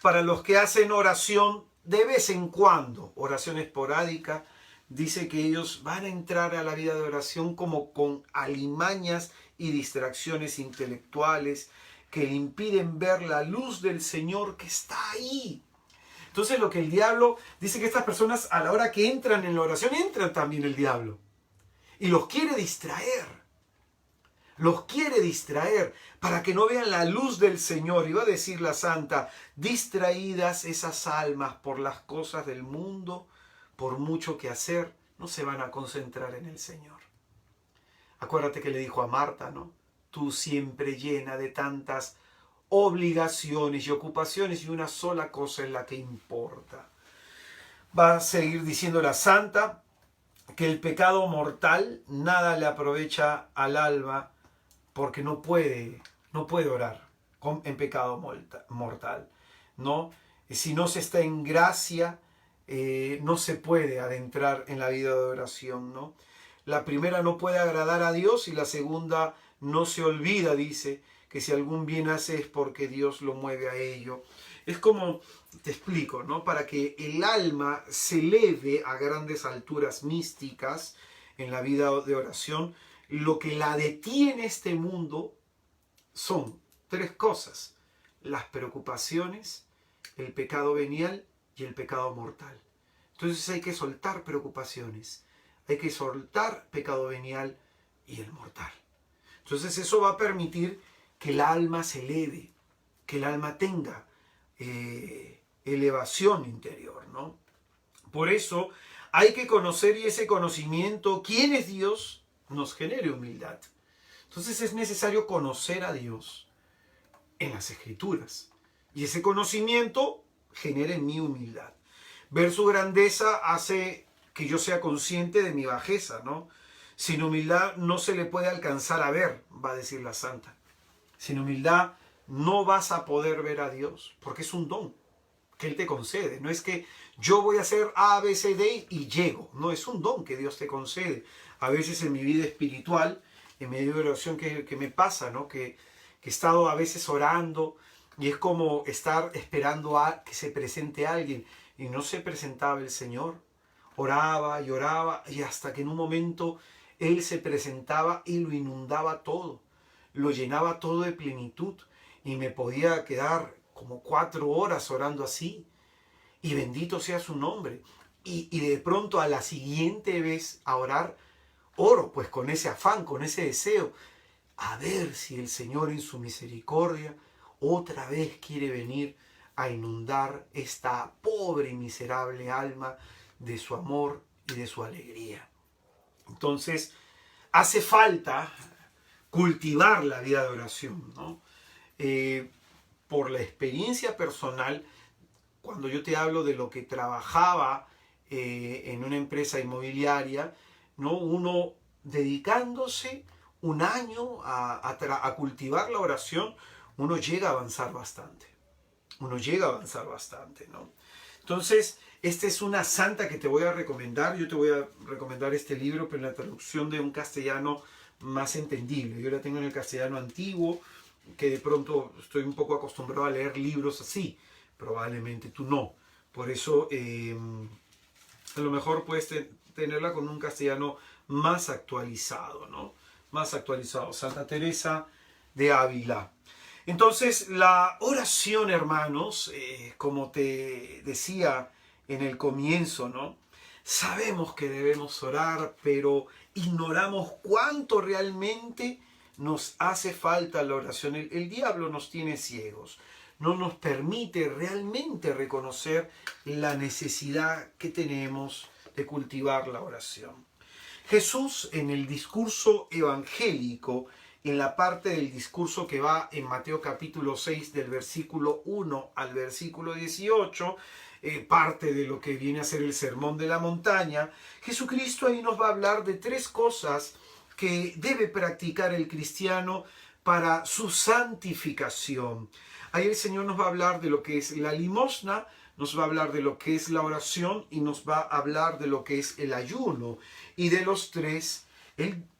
Para los que hacen oración de vez en cuando, oración esporádica, dice que ellos van a entrar a la vida de oración como con alimañas y distracciones intelectuales que le impiden ver la luz del Señor que está ahí. Entonces lo que el diablo dice, que estas personas a la hora que entran en la oración, entran también el diablo y los quiere distraer. Los quiere distraer para que no vean la luz del Señor. Y va a decir la santa, distraídas esas almas por las cosas del mundo, por mucho que hacer, no se van a concentrar en el Señor. Acuérdate que le dijo a Marta, ¿no? Tú siempre llena de tantas obligaciones y ocupaciones y una sola cosa es la que importa. Va a seguir diciendo la santa que el pecado mortal nada le aprovecha al alma porque no puede orar en pecado mortal, ¿no? Si no se está en gracia, no se puede adentrar en la vida de oración, ¿no? La primera no puede agradar a Dios y la segunda no se olvida, dice, que si algún bien hace es porque Dios lo mueve a ello. Es como, te explico, ¿no? Para que el alma se eleve a grandes alturas místicas en la vida de oración, lo que la detiene este mundo son tres cosas: las preocupaciones, el pecado venial y el pecado mortal. Entonces hay que soltar preocupaciones, hay que soltar pecado venial y el mortal. Entonces eso va a permitir que el alma se eleve, que el alma tenga elevación interior, ¿no? Por eso hay que conocer, y ese conocimiento, quién es Dios, nos genere humildad. Entonces es necesario conocer a Dios en las Escrituras. Y ese conocimiento genera en mí humildad. Ver su grandeza hace que yo sea consciente de mi bajeza, ¿no? Sin humildad no se le puede alcanzar a ver, va a decir la santa. Sin humildad no vas a poder ver a Dios, porque es un don que Él te concede. No es que yo voy a hacer A, B, C, D y llego. No, es un don que Dios te concede. A veces en mi vida espiritual, en medio de oración, que me pasa, ¿no? Que he estado a veces orando y es como estar esperando a que se presente alguien y no se presentaba el Señor. Oraba y hasta que en un momento Él se presentaba y lo inundaba todo, lo llenaba todo de plenitud y me podía quedar como 4 horas orando así, y bendito sea su nombre. Y de pronto a la siguiente vez a orar, oro pues con ese afán, con ese deseo, a ver si el Señor en su misericordia otra vez quiere venir a inundar esta pobre y miserable alma de su amor y de su alegría. Entonces, hace falta cultivar la vida de oración, ¿no? Por la experiencia personal, cuando yo te hablo de lo que trabajaba en una empresa inmobiliaria, ¿no? Uno dedicándose un año a cultivar la oración, uno llega a avanzar bastante. Uno llega a avanzar bastante, ¿no? Entonces, esta es una santa que te voy a recomendar. Yo te voy a recomendar este libro, pero en la traducción de un castellano más entendible. Yo la tengo en el castellano antiguo, que de pronto estoy un poco acostumbrado a leer libros así. Probablemente tú no. Por eso, a lo mejor puedes tenerla con un castellano más actualizado, ¿no? Más actualizado. Santa Teresa de Ávila. Entonces, la oración, hermanos, como te decía en el comienzo, ¿no? Sabemos que debemos orar, pero ignoramos cuánto realmente nos hace falta la oración. El diablo nos tiene ciegos, no nos permite realmente reconocer la necesidad que tenemos de cultivar la oración. Jesús, en el discurso evangélico, en la parte del discurso que va en Mateo capítulo 6 del versículo 1 al versículo 18, parte de lo que viene a ser el Sermón de la Montaña, Jesucristo ahí nos va a hablar de 3 cosas que debe practicar el cristiano para su santificación. Ahí el Señor nos va a hablar de lo que es la limosna, nos va a hablar de lo que es la oración y nos va a hablar de lo que es el ayuno. Y de los 3,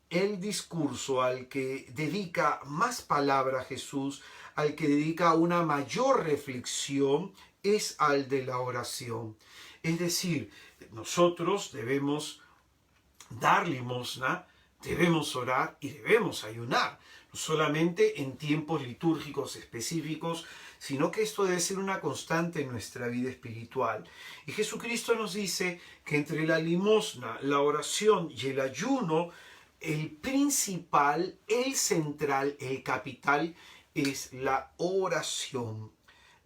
el discurso al que dedica más palabra Jesús, al que dedica una mayor reflexión, es al de la oración. Es decir, nosotros debemos dar limosna, debemos orar y debemos ayunar. No solamente en tiempos litúrgicos específicos, sino que esto debe ser una constante en nuestra vida espiritual. Y Jesucristo nos dice que entre la limosna, la oración y el ayuno, el principal, el central, el capital es la oración.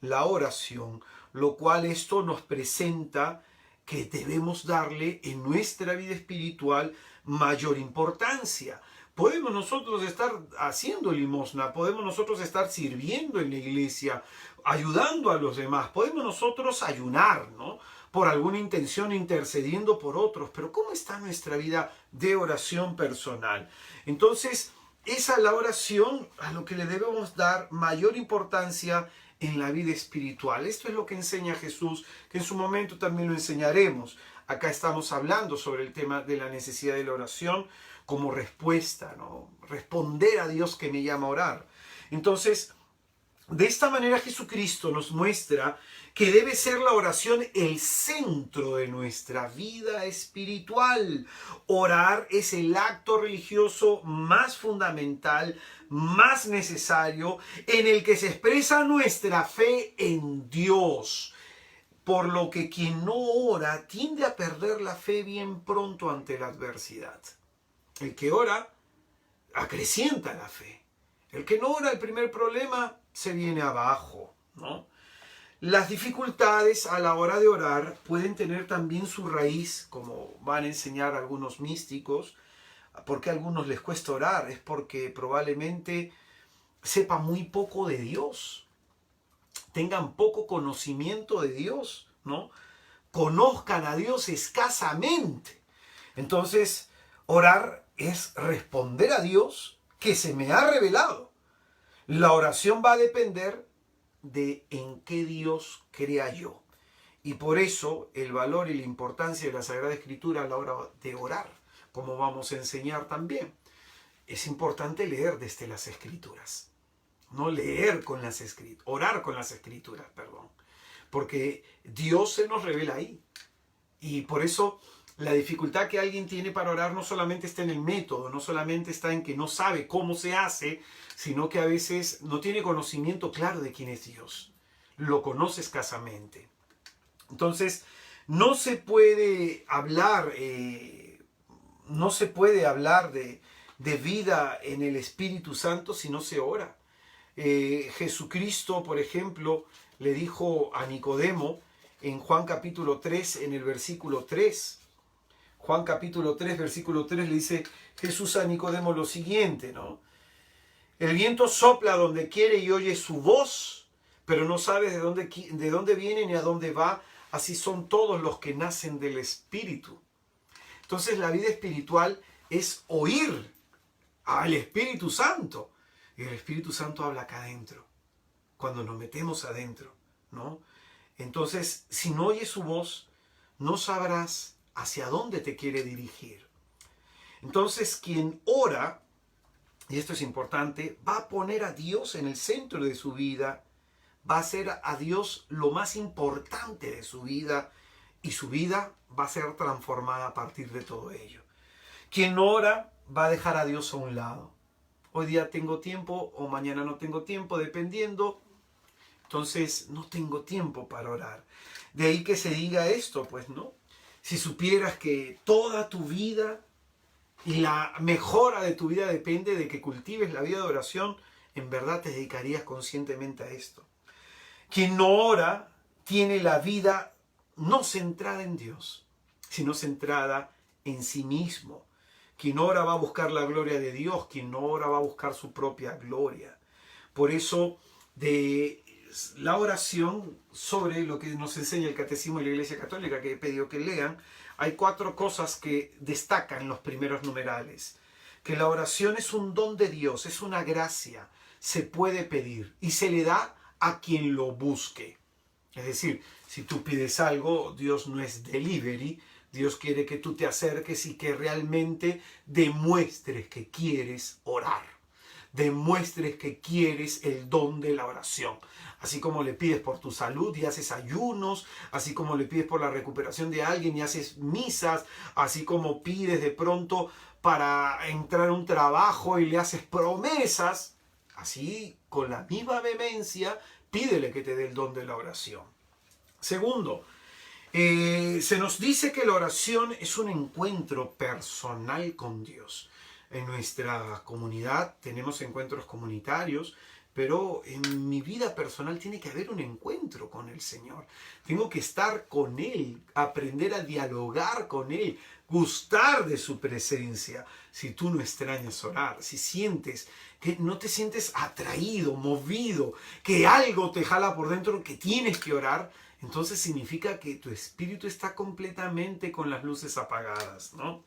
La oración, lo cual esto nos presenta que debemos darle en nuestra vida espiritual mayor importancia. Podemos nosotros estar haciendo limosna, podemos nosotros estar sirviendo en la iglesia, ayudando a los demás, podemos nosotros ayunar, ¿no? Por alguna intención, intercediendo por otros, pero ¿cómo está nuestra vida de oración personal? Entonces, esa es la oración a lo que le debemos dar mayor importancia en la vida espiritual. Esto es lo que enseña Jesús, que en su momento también lo enseñaremos. Acá estamos hablando sobre el tema de la necesidad de la oración como respuesta, ¿no? Responder a Dios que me llama a orar. Entonces, de esta manera Jesucristo nos muestra que debe ser la oración el centro de nuestra vida espiritual. Orar es el acto religioso más fundamental, más necesario, en el que se expresa nuestra fe en Dios. Por lo que quien no ora tiende a perder la fe bien pronto ante la adversidad. El que ora acrecienta la fe. El que no ora, el primer problema se viene abajo, ¿no? Las dificultades a la hora de orar pueden tener también su raíz, como van a enseñar algunos místicos. ¿Por qué a algunos les cuesta orar? Es porque probablemente sepan muy poco de Dios, tengan poco conocimiento de Dios, ¿no? Conozcan a Dios escasamente. Entonces, orar es responder a Dios que se me ha revelado. La oración va a depender de en qué Dios crea yo. Y por eso el valor y la importancia de la Sagrada Escritura a la hora de orar, como vamos a enseñar también. Es importante leer desde las Escrituras. No leer con las Escrituras, orar con las Escrituras, perdón. Porque Dios se nos revela ahí. Y por eso la dificultad que alguien tiene para orar no solamente está en el método, no solamente está en que no sabe cómo se hace, sino que a veces no tiene conocimiento claro de quién es Dios. Lo conoce escasamente. Entonces, no se puede hablar, de vida en el Espíritu Santo si no se ora. Jesucristo, por ejemplo, le dijo a Nicodemo en Juan capítulo 3, en el versículo 3. Juan capítulo 3, versículo 3 le dice Jesús a Nicodemo lo siguiente, ¿no? El viento sopla donde quiere y oye su voz, pero no sabes de dónde viene ni a dónde va. Así son todos los que nacen del Espíritu. Entonces la vida espiritual es oír al Espíritu Santo. Y el Espíritu Santo habla acá adentro, cuando nos metemos adentro, ¿no? Entonces, si no oyes su voz, no sabrás hacia dónde te quiere dirigir. Entonces, quien ora, y esto es importante, va a poner a Dios en el centro de su vida, va a hacer a Dios lo más importante de su vida, y su vida va a ser transformada a partir de todo ello. Quien no ora va a dejar a Dios a un lado. Hoy día tengo tiempo o mañana no tengo tiempo, dependiendo. Entonces no tengo tiempo para orar. De ahí que se diga esto, pues, ¿no? Si supieras que toda tu vida y la mejora de tu vida depende de que cultives la vida de oración, en verdad te dedicarías conscientemente a esto. Quien no ora tiene la vida no centrada en Dios, sino centrada en sí mismo. Quien ora va a buscar la gloria de Dios, quien no ora va a buscar su propia gloria. Por eso, de la oración, sobre lo que nos enseña el Catecismo de la Iglesia Católica, que he pedido que lean, hay 4 cosas que destacan los primeros numerales. Que la oración es un don de Dios, es una gracia, se puede pedir y se le da a quien lo busque. Es decir, si tú pides algo, Dios no es delivery, Dios quiere que tú te acerques y que realmente demuestres que quieres orar. Demuestres que quieres el don de la oración. Así como le pides por tu salud y haces ayunos, así como le pides por la recuperación de alguien y haces misas, así como pides de pronto para entrar a un trabajo y le haces promesas, así con la misma vehemencia pídele que te dé el don de la oración. Segundo, se nos dice que la oración es un encuentro personal con Dios. En nuestra comunidad tenemos encuentros comunitarios, pero en mi vida personal tiene que haber un encuentro con el Señor. Tengo que estar con Él, aprender a dialogar con Él, gustar de su presencia. Si tú no extrañas orar, si sientes que no te sientes atraído, movido, que algo te jala por dentro, que tienes que orar, entonces significa que tu espíritu está completamente con las luces apagadas, ¿no?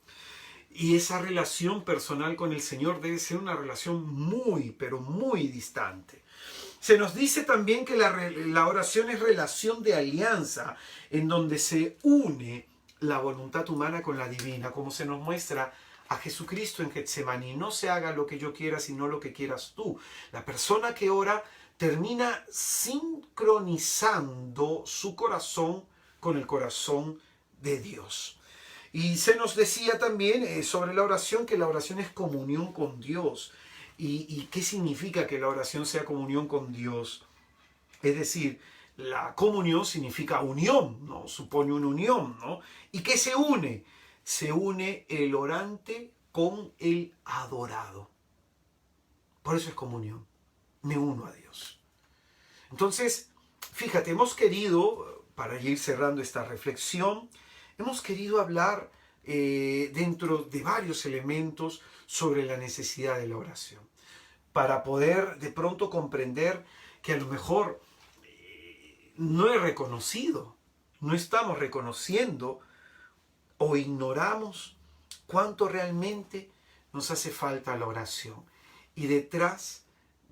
Y esa relación personal con el Señor debe ser una relación muy, pero muy distante. Se nos dice también que la oración es relación de alianza, en donde se une la voluntad humana con la divina, como se nos muestra a Jesucristo en Getsemaní. No se haga lo que yo quiera, sino lo que quieras tú. La persona que ora termina sincronizando su corazón con el corazón de Dios. Y se nos decía también sobre la oración que la oración es comunión con Dios. ¿Y qué significa que la oración sea comunión con Dios? Es decir, la comunión significa unión, ¿no? Supone una unión, ¿no? ¿Y qué se une? Se une el orante con el adorado. Por eso es comunión. Me uno a Dios. Entonces, fíjate, hemos querido, para ir cerrando esta reflexión, hemos querido hablar dentro de varios elementos sobre la necesidad de la oración, para poder de pronto comprender que a lo mejor no he reconocido, no estamos reconociendo o ignoramos cuánto realmente nos hace falta la oración. Y detrás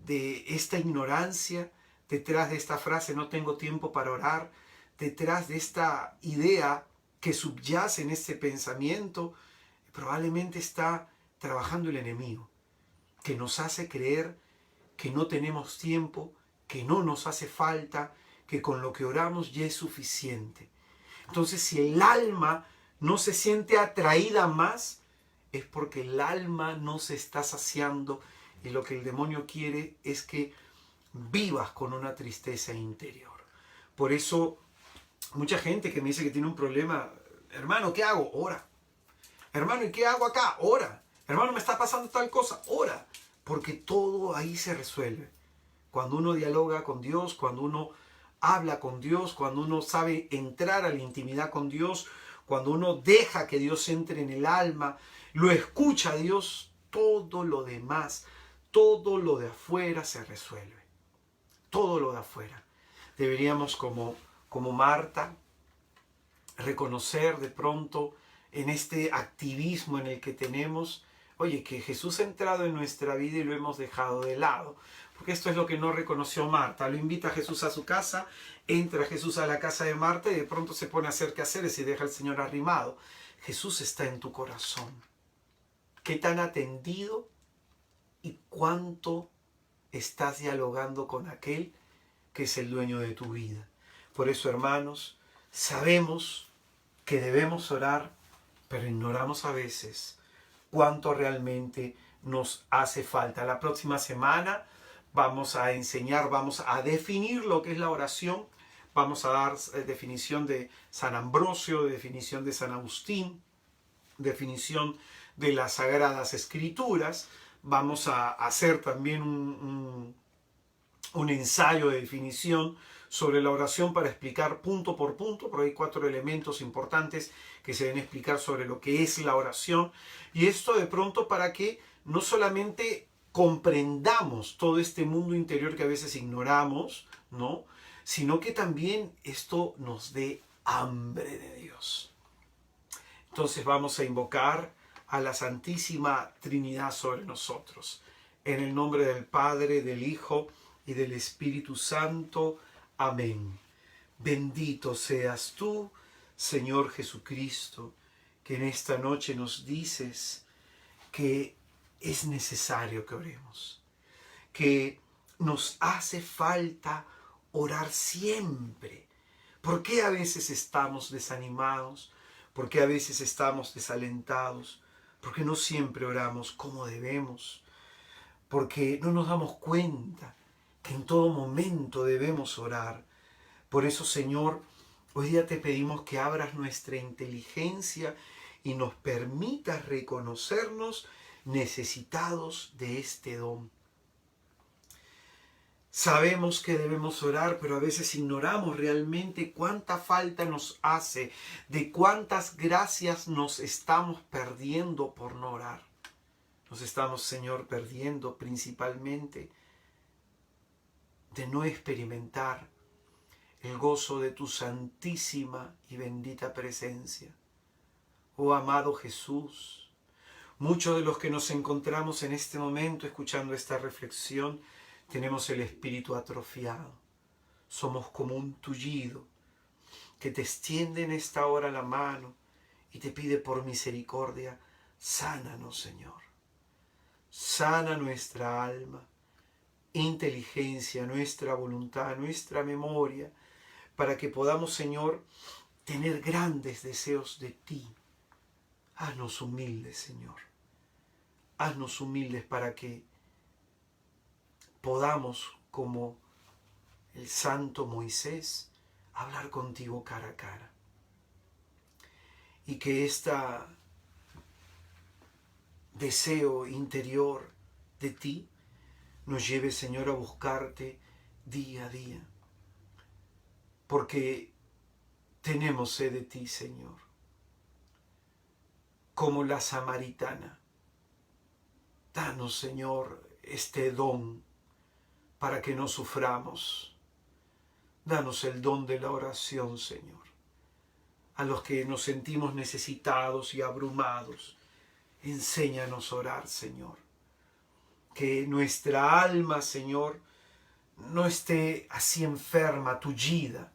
de esta ignorancia, detrás de esta frase no tengo tiempo para orar, detrás de esta idea que subyace en este pensamiento, probablemente está trabajando el enemigo, que nos hace creer que no tenemos tiempo, que no nos hace falta, que con lo que oramos ya es suficiente. Entonces, si el alma no se siente atraída más, es porque el alma no se está saciando y lo que el demonio quiere es que vivas con una tristeza interior. Por eso, mucha gente que me dice que tiene un problema, hermano, ¿qué hago? Ora. Hermano, ¿y qué hago acá? Ora. Hermano, me está pasando tal cosa. Ora. Porque todo ahí se resuelve. Cuando uno dialoga con Dios, cuando uno habla con Dios, cuando uno sabe entrar a la intimidad con Dios, cuando uno deja que Dios entre en el alma, lo escucha a Dios, todo lo demás, todo lo de afuera se resuelve. Todo lo de afuera. Deberíamos, como Marta, reconocer de pronto en este activismo en el que tenemos, oye, que Jesús ha entrado en nuestra vida y lo hemos dejado de lado. Porque esto es lo que no reconoció Marta. Lo invita a Jesús a su casa, entra Jesús a la casa de Marta y de pronto se pone a hacer quehaceres y deja al Señor arrimado. Jesús está en tu corazón. ¿Qué tan atendido y cuánto estás dialogando con aquel que es el dueño de tu vida? Por eso, hermanos, sabemos que debemos orar, pero ignoramos a veces cuánto realmente nos hace falta. La próxima semana vamos a enseñar, vamos a definir lo que es la oración. Vamos a dar definición de San Ambrosio, definición de San Agustín, definición de las Sagradas Escrituras. Vamos a hacer también un ensayo de definición sobre la oración para explicar punto por punto, porque hay 4 elementos importantes que se deben explicar sobre lo que es la oración. Y esto de pronto para que no solamente comprendamos todo este mundo interior que a veces ignoramos, ¿no?, sino que también esto nos dé hambre de Dios. Entonces vamos a invocar a la Santísima Trinidad sobre nosotros. En el nombre del Padre, del Hijo y del Espíritu Santo. Amén. Bendito seas tú, Señor Jesucristo, que en esta noche nos dices que es necesario que oremos, que nos hace falta orar siempre. ¿Por qué a veces estamos desanimados? ¿Por qué a veces estamos desalentados? Porque no siempre oramos como debemos. Porque no nos damos cuenta que en todo momento debemos orar. Por eso, Señor, hoy día te pedimos que abras nuestra inteligencia y nos permitas reconocernos necesitados de este don. Sabemos que debemos orar, pero a veces ignoramos realmente cuánta falta nos hace, de cuántas gracias nos estamos perdiendo por no orar. Nos estamos, Señor, perdiendo principalmente de no experimentar el gozo de tu santísima y bendita presencia. Oh amado Jesús, muchos de los que nos encontramos en este momento escuchando esta reflexión tenemos el espíritu atrofiado. Somos como un tullido que te extiende en esta hora la mano y te pide por misericordia, sánanos, Señor. Sana nuestra alma, inteligencia, nuestra voluntad, nuestra memoria, para que podamos, Señor, tener grandes deseos de ti. Haznos humildes, Señor. Haznos humildes para que podamos, como el santo Moisés, hablar contigo cara a cara. Y que este deseo interior de ti nos lleve, Señor, a buscarte día a día. Porque tenemos sed de ti, Señor. Como la samaritana. Danos, Señor, este don para que no suframos. Danos el don de la oración, Señor. A los que nos sentimos necesitados y abrumados, enséñanos a orar, Señor. Que nuestra alma, Señor, no esté así enferma, tullida.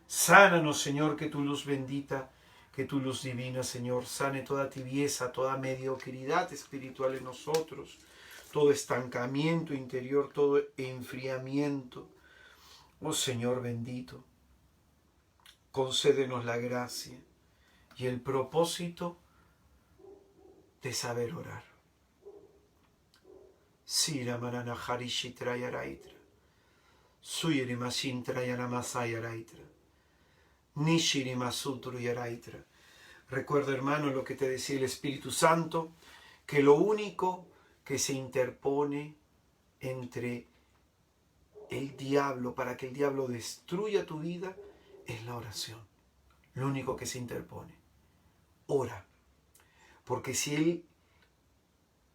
Sánanos, Señor, que tu luz bendita, que tu luz divina, Señor, sane toda tibieza, toda mediocridad espiritual en nosotros, todo estancamiento interior, todo enfriamiento. Oh Señor bendito, concédenos la gracia y el propósito de saber orar. Sira manana harishitra yaraitra, suyere masintra yaramasayaraitra, nishiri masutru yaraitra. Recuerda, hermano, lo que te decía el Espíritu Santo, que lo único que se interpone entre el diablo, para que el diablo destruya tu vida, es la oración. Lo único que se interpone. Ora. Porque si él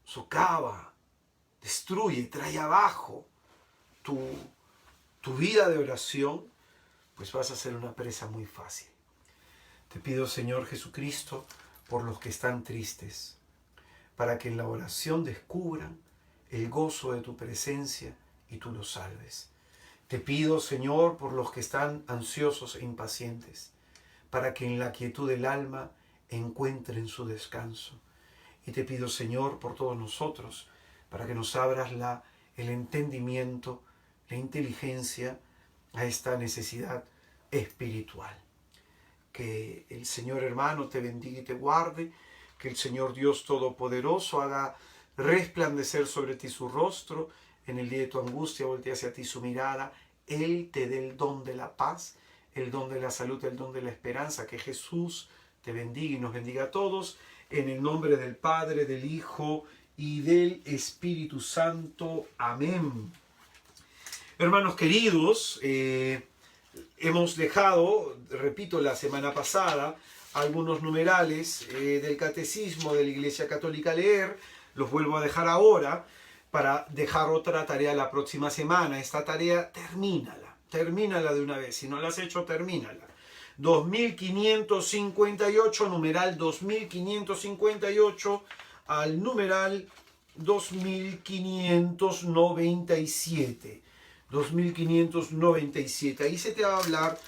socava, destruye, trae abajo tu vida de oración, pues vas a ser una presa muy fácil. Te pido, Señor Jesucristo, por los que están tristes, para que en la oración descubran el gozo de tu presencia y tú los salves. Te pido, Señor, por los que están ansiosos e impacientes, para que en la quietud del alma encuentren su descanso. Y te pido, Señor, por todos nosotros, para que nos abras el entendimiento, la inteligencia a esta necesidad espiritual. Que el Señor, hermano, te bendiga y te guarde, que el Señor Dios Todopoderoso haga resplandecer sobre ti su rostro, en el día de tu angustia voltee hacia ti su mirada, Él te dé el don de la paz, el don de la salud, el don de la esperanza. Que Jesús te bendiga y nos bendiga a todos, en el nombre del Padre, del Hijo y del Espíritu Santo. Amén. Hermanos queridos, hemos dejado, repito, la semana pasada, algunos numerales del Catecismo de la Iglesia Católica a leer. Los vuelvo a dejar ahora para dejar otra tarea la próxima semana. Esta tarea, termínala de una vez. Si no la has hecho, termínala. 2558, numeral 2558 al numeral 2597. 2597. Ahí se te va a hablar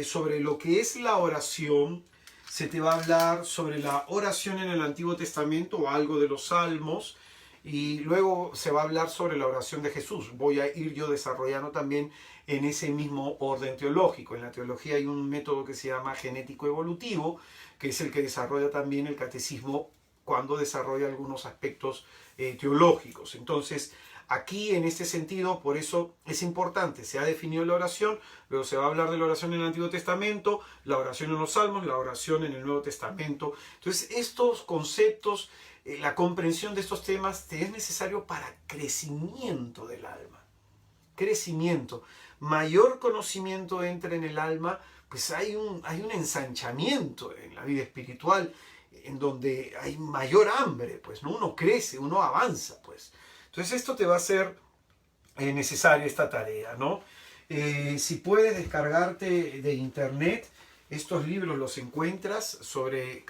sobre lo que es la oración. Se te va a hablar sobre la oración en el Antiguo Testamento o algo de los Salmos. Y luego se va a hablar sobre la oración de Jesús. Voy a ir yo desarrollando también en ese mismo orden teológico. En la teología hay un método que se llama genético evolutivo, que es el que desarrolla también el catecismo cuando desarrolla algunos aspectos teológicos. Entonces, aquí en este sentido, por eso es importante, se ha definido la oración, luego se va a hablar de la oración en el Antiguo Testamento, la oración en los Salmos, la oración en el Nuevo Testamento. Entonces, estos conceptos, la comprensión de estos temas te es necesario para crecimiento del alma. Crecimiento. Mayor conocimiento entra en el alma, pues hay un ensanchamiento en la vida espiritual, en donde hay mayor hambre, pues, ¿no? Uno crece, uno avanza, pues. Entonces esto te va a ser necesaria esta tarea, ¿no? Si puedes descargarte de internet, estos libros los encuentras sobre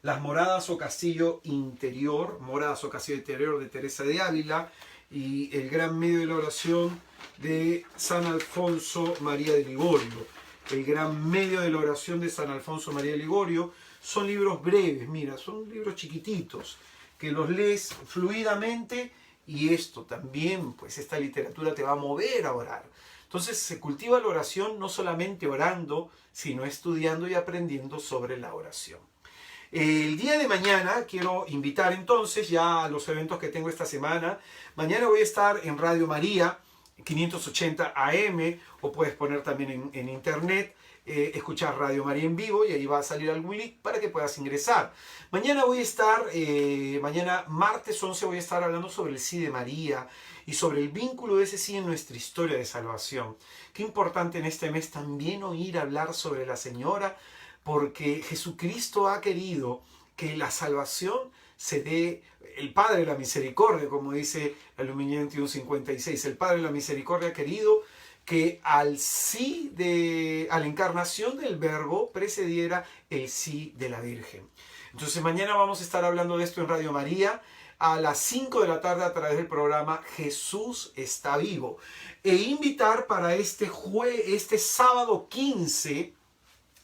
las moradas o castillo interior, moradas o castillo interior de Teresa de Ávila, y el gran medio de la oración de San Alfonso María de Ligorio. El gran medio de la oración de San Alfonso María de Ligorio son libros breves, mira, son libros chiquititos, que los lees fluidamente, y esto también, pues esta literatura te va a mover a orar. Entonces se cultiva la oración no solamente orando, sino estudiando y aprendiendo sobre la oración. El día de mañana quiero invitar entonces ya a los eventos que tengo esta semana. Mañana voy a estar en Radio María 580 AM, o puedes poner también en internet, escuchar Radio María en vivo, y ahí va a salir algún link para que puedas ingresar. Mañana voy a estar, mañana martes 11 voy a estar hablando sobre el sí de María y sobre el vínculo de ese sí en nuestra historia de salvación. Qué importante en este mes también oír hablar sobre la Señora, porque Jesucristo ha querido que la salvación se dé, el Padre de la Misericordia, como dice la Lumen 2156, el Padre de la Misericordia ha querido que al sí a la encarnación del Verbo precediera el sí de la Virgen. Entonces mañana vamos a estar hablando de esto en Radio María a las 5 de la tarde a través del programa Jesús está vivo. E invitar para este sábado 15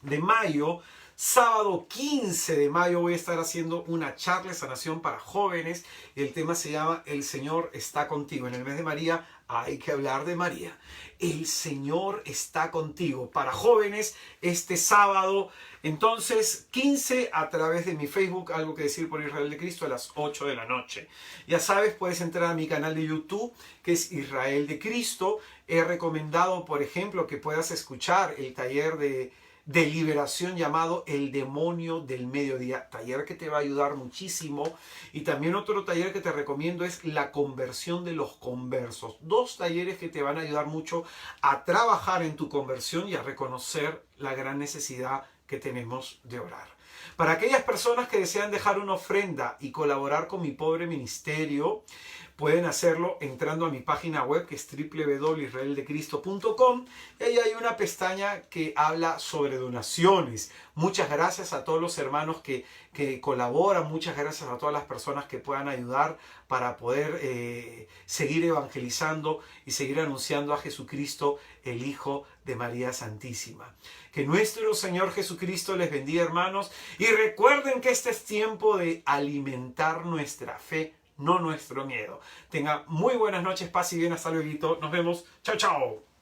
de mayo, sábado 15 de mayo voy a estar haciendo una charla de sanación para jóvenes. El tema se llama El Señor está contigo. En el mes de María hay que hablar de María. El Señor está contigo. Para jóvenes, este sábado, entonces, 15 a través de mi Facebook, Algo que Decir por Israel de Cristo, a las 8 de la noche. Ya sabes, puedes entrar a mi canal de YouTube, que es Israel de Cristo. He recomendado, por ejemplo, que puedas escuchar el taller de liberación llamado El Demonio del Mediodía, taller que te va a ayudar muchísimo. Y también otro taller que te recomiendo es La Conversión de los Conversos. Dos talleres que te van a ayudar mucho a trabajar en tu conversión y a reconocer la gran necesidad que tenemos de orar. Para aquellas personas que desean dejar una ofrenda y colaborar con mi pobre ministerio, pueden hacerlo entrando a mi página web, que es www.israeldecristo.com, y ahí hay una pestaña que habla sobre donaciones. Muchas gracias a todos los hermanos que colaboran, muchas gracias a todas las personas que puedan ayudar para poder seguir evangelizando y seguir anunciando a Jesucristo, el Hijo de María Santísima. Que nuestro Señor Jesucristo les bendiga, hermanos, y recuerden que este es tiempo de alimentar nuestra fe, no nuestro miedo. Tenga muy buenas noches, paz y bien, hasta luego. Nos vemos. Chao, chao.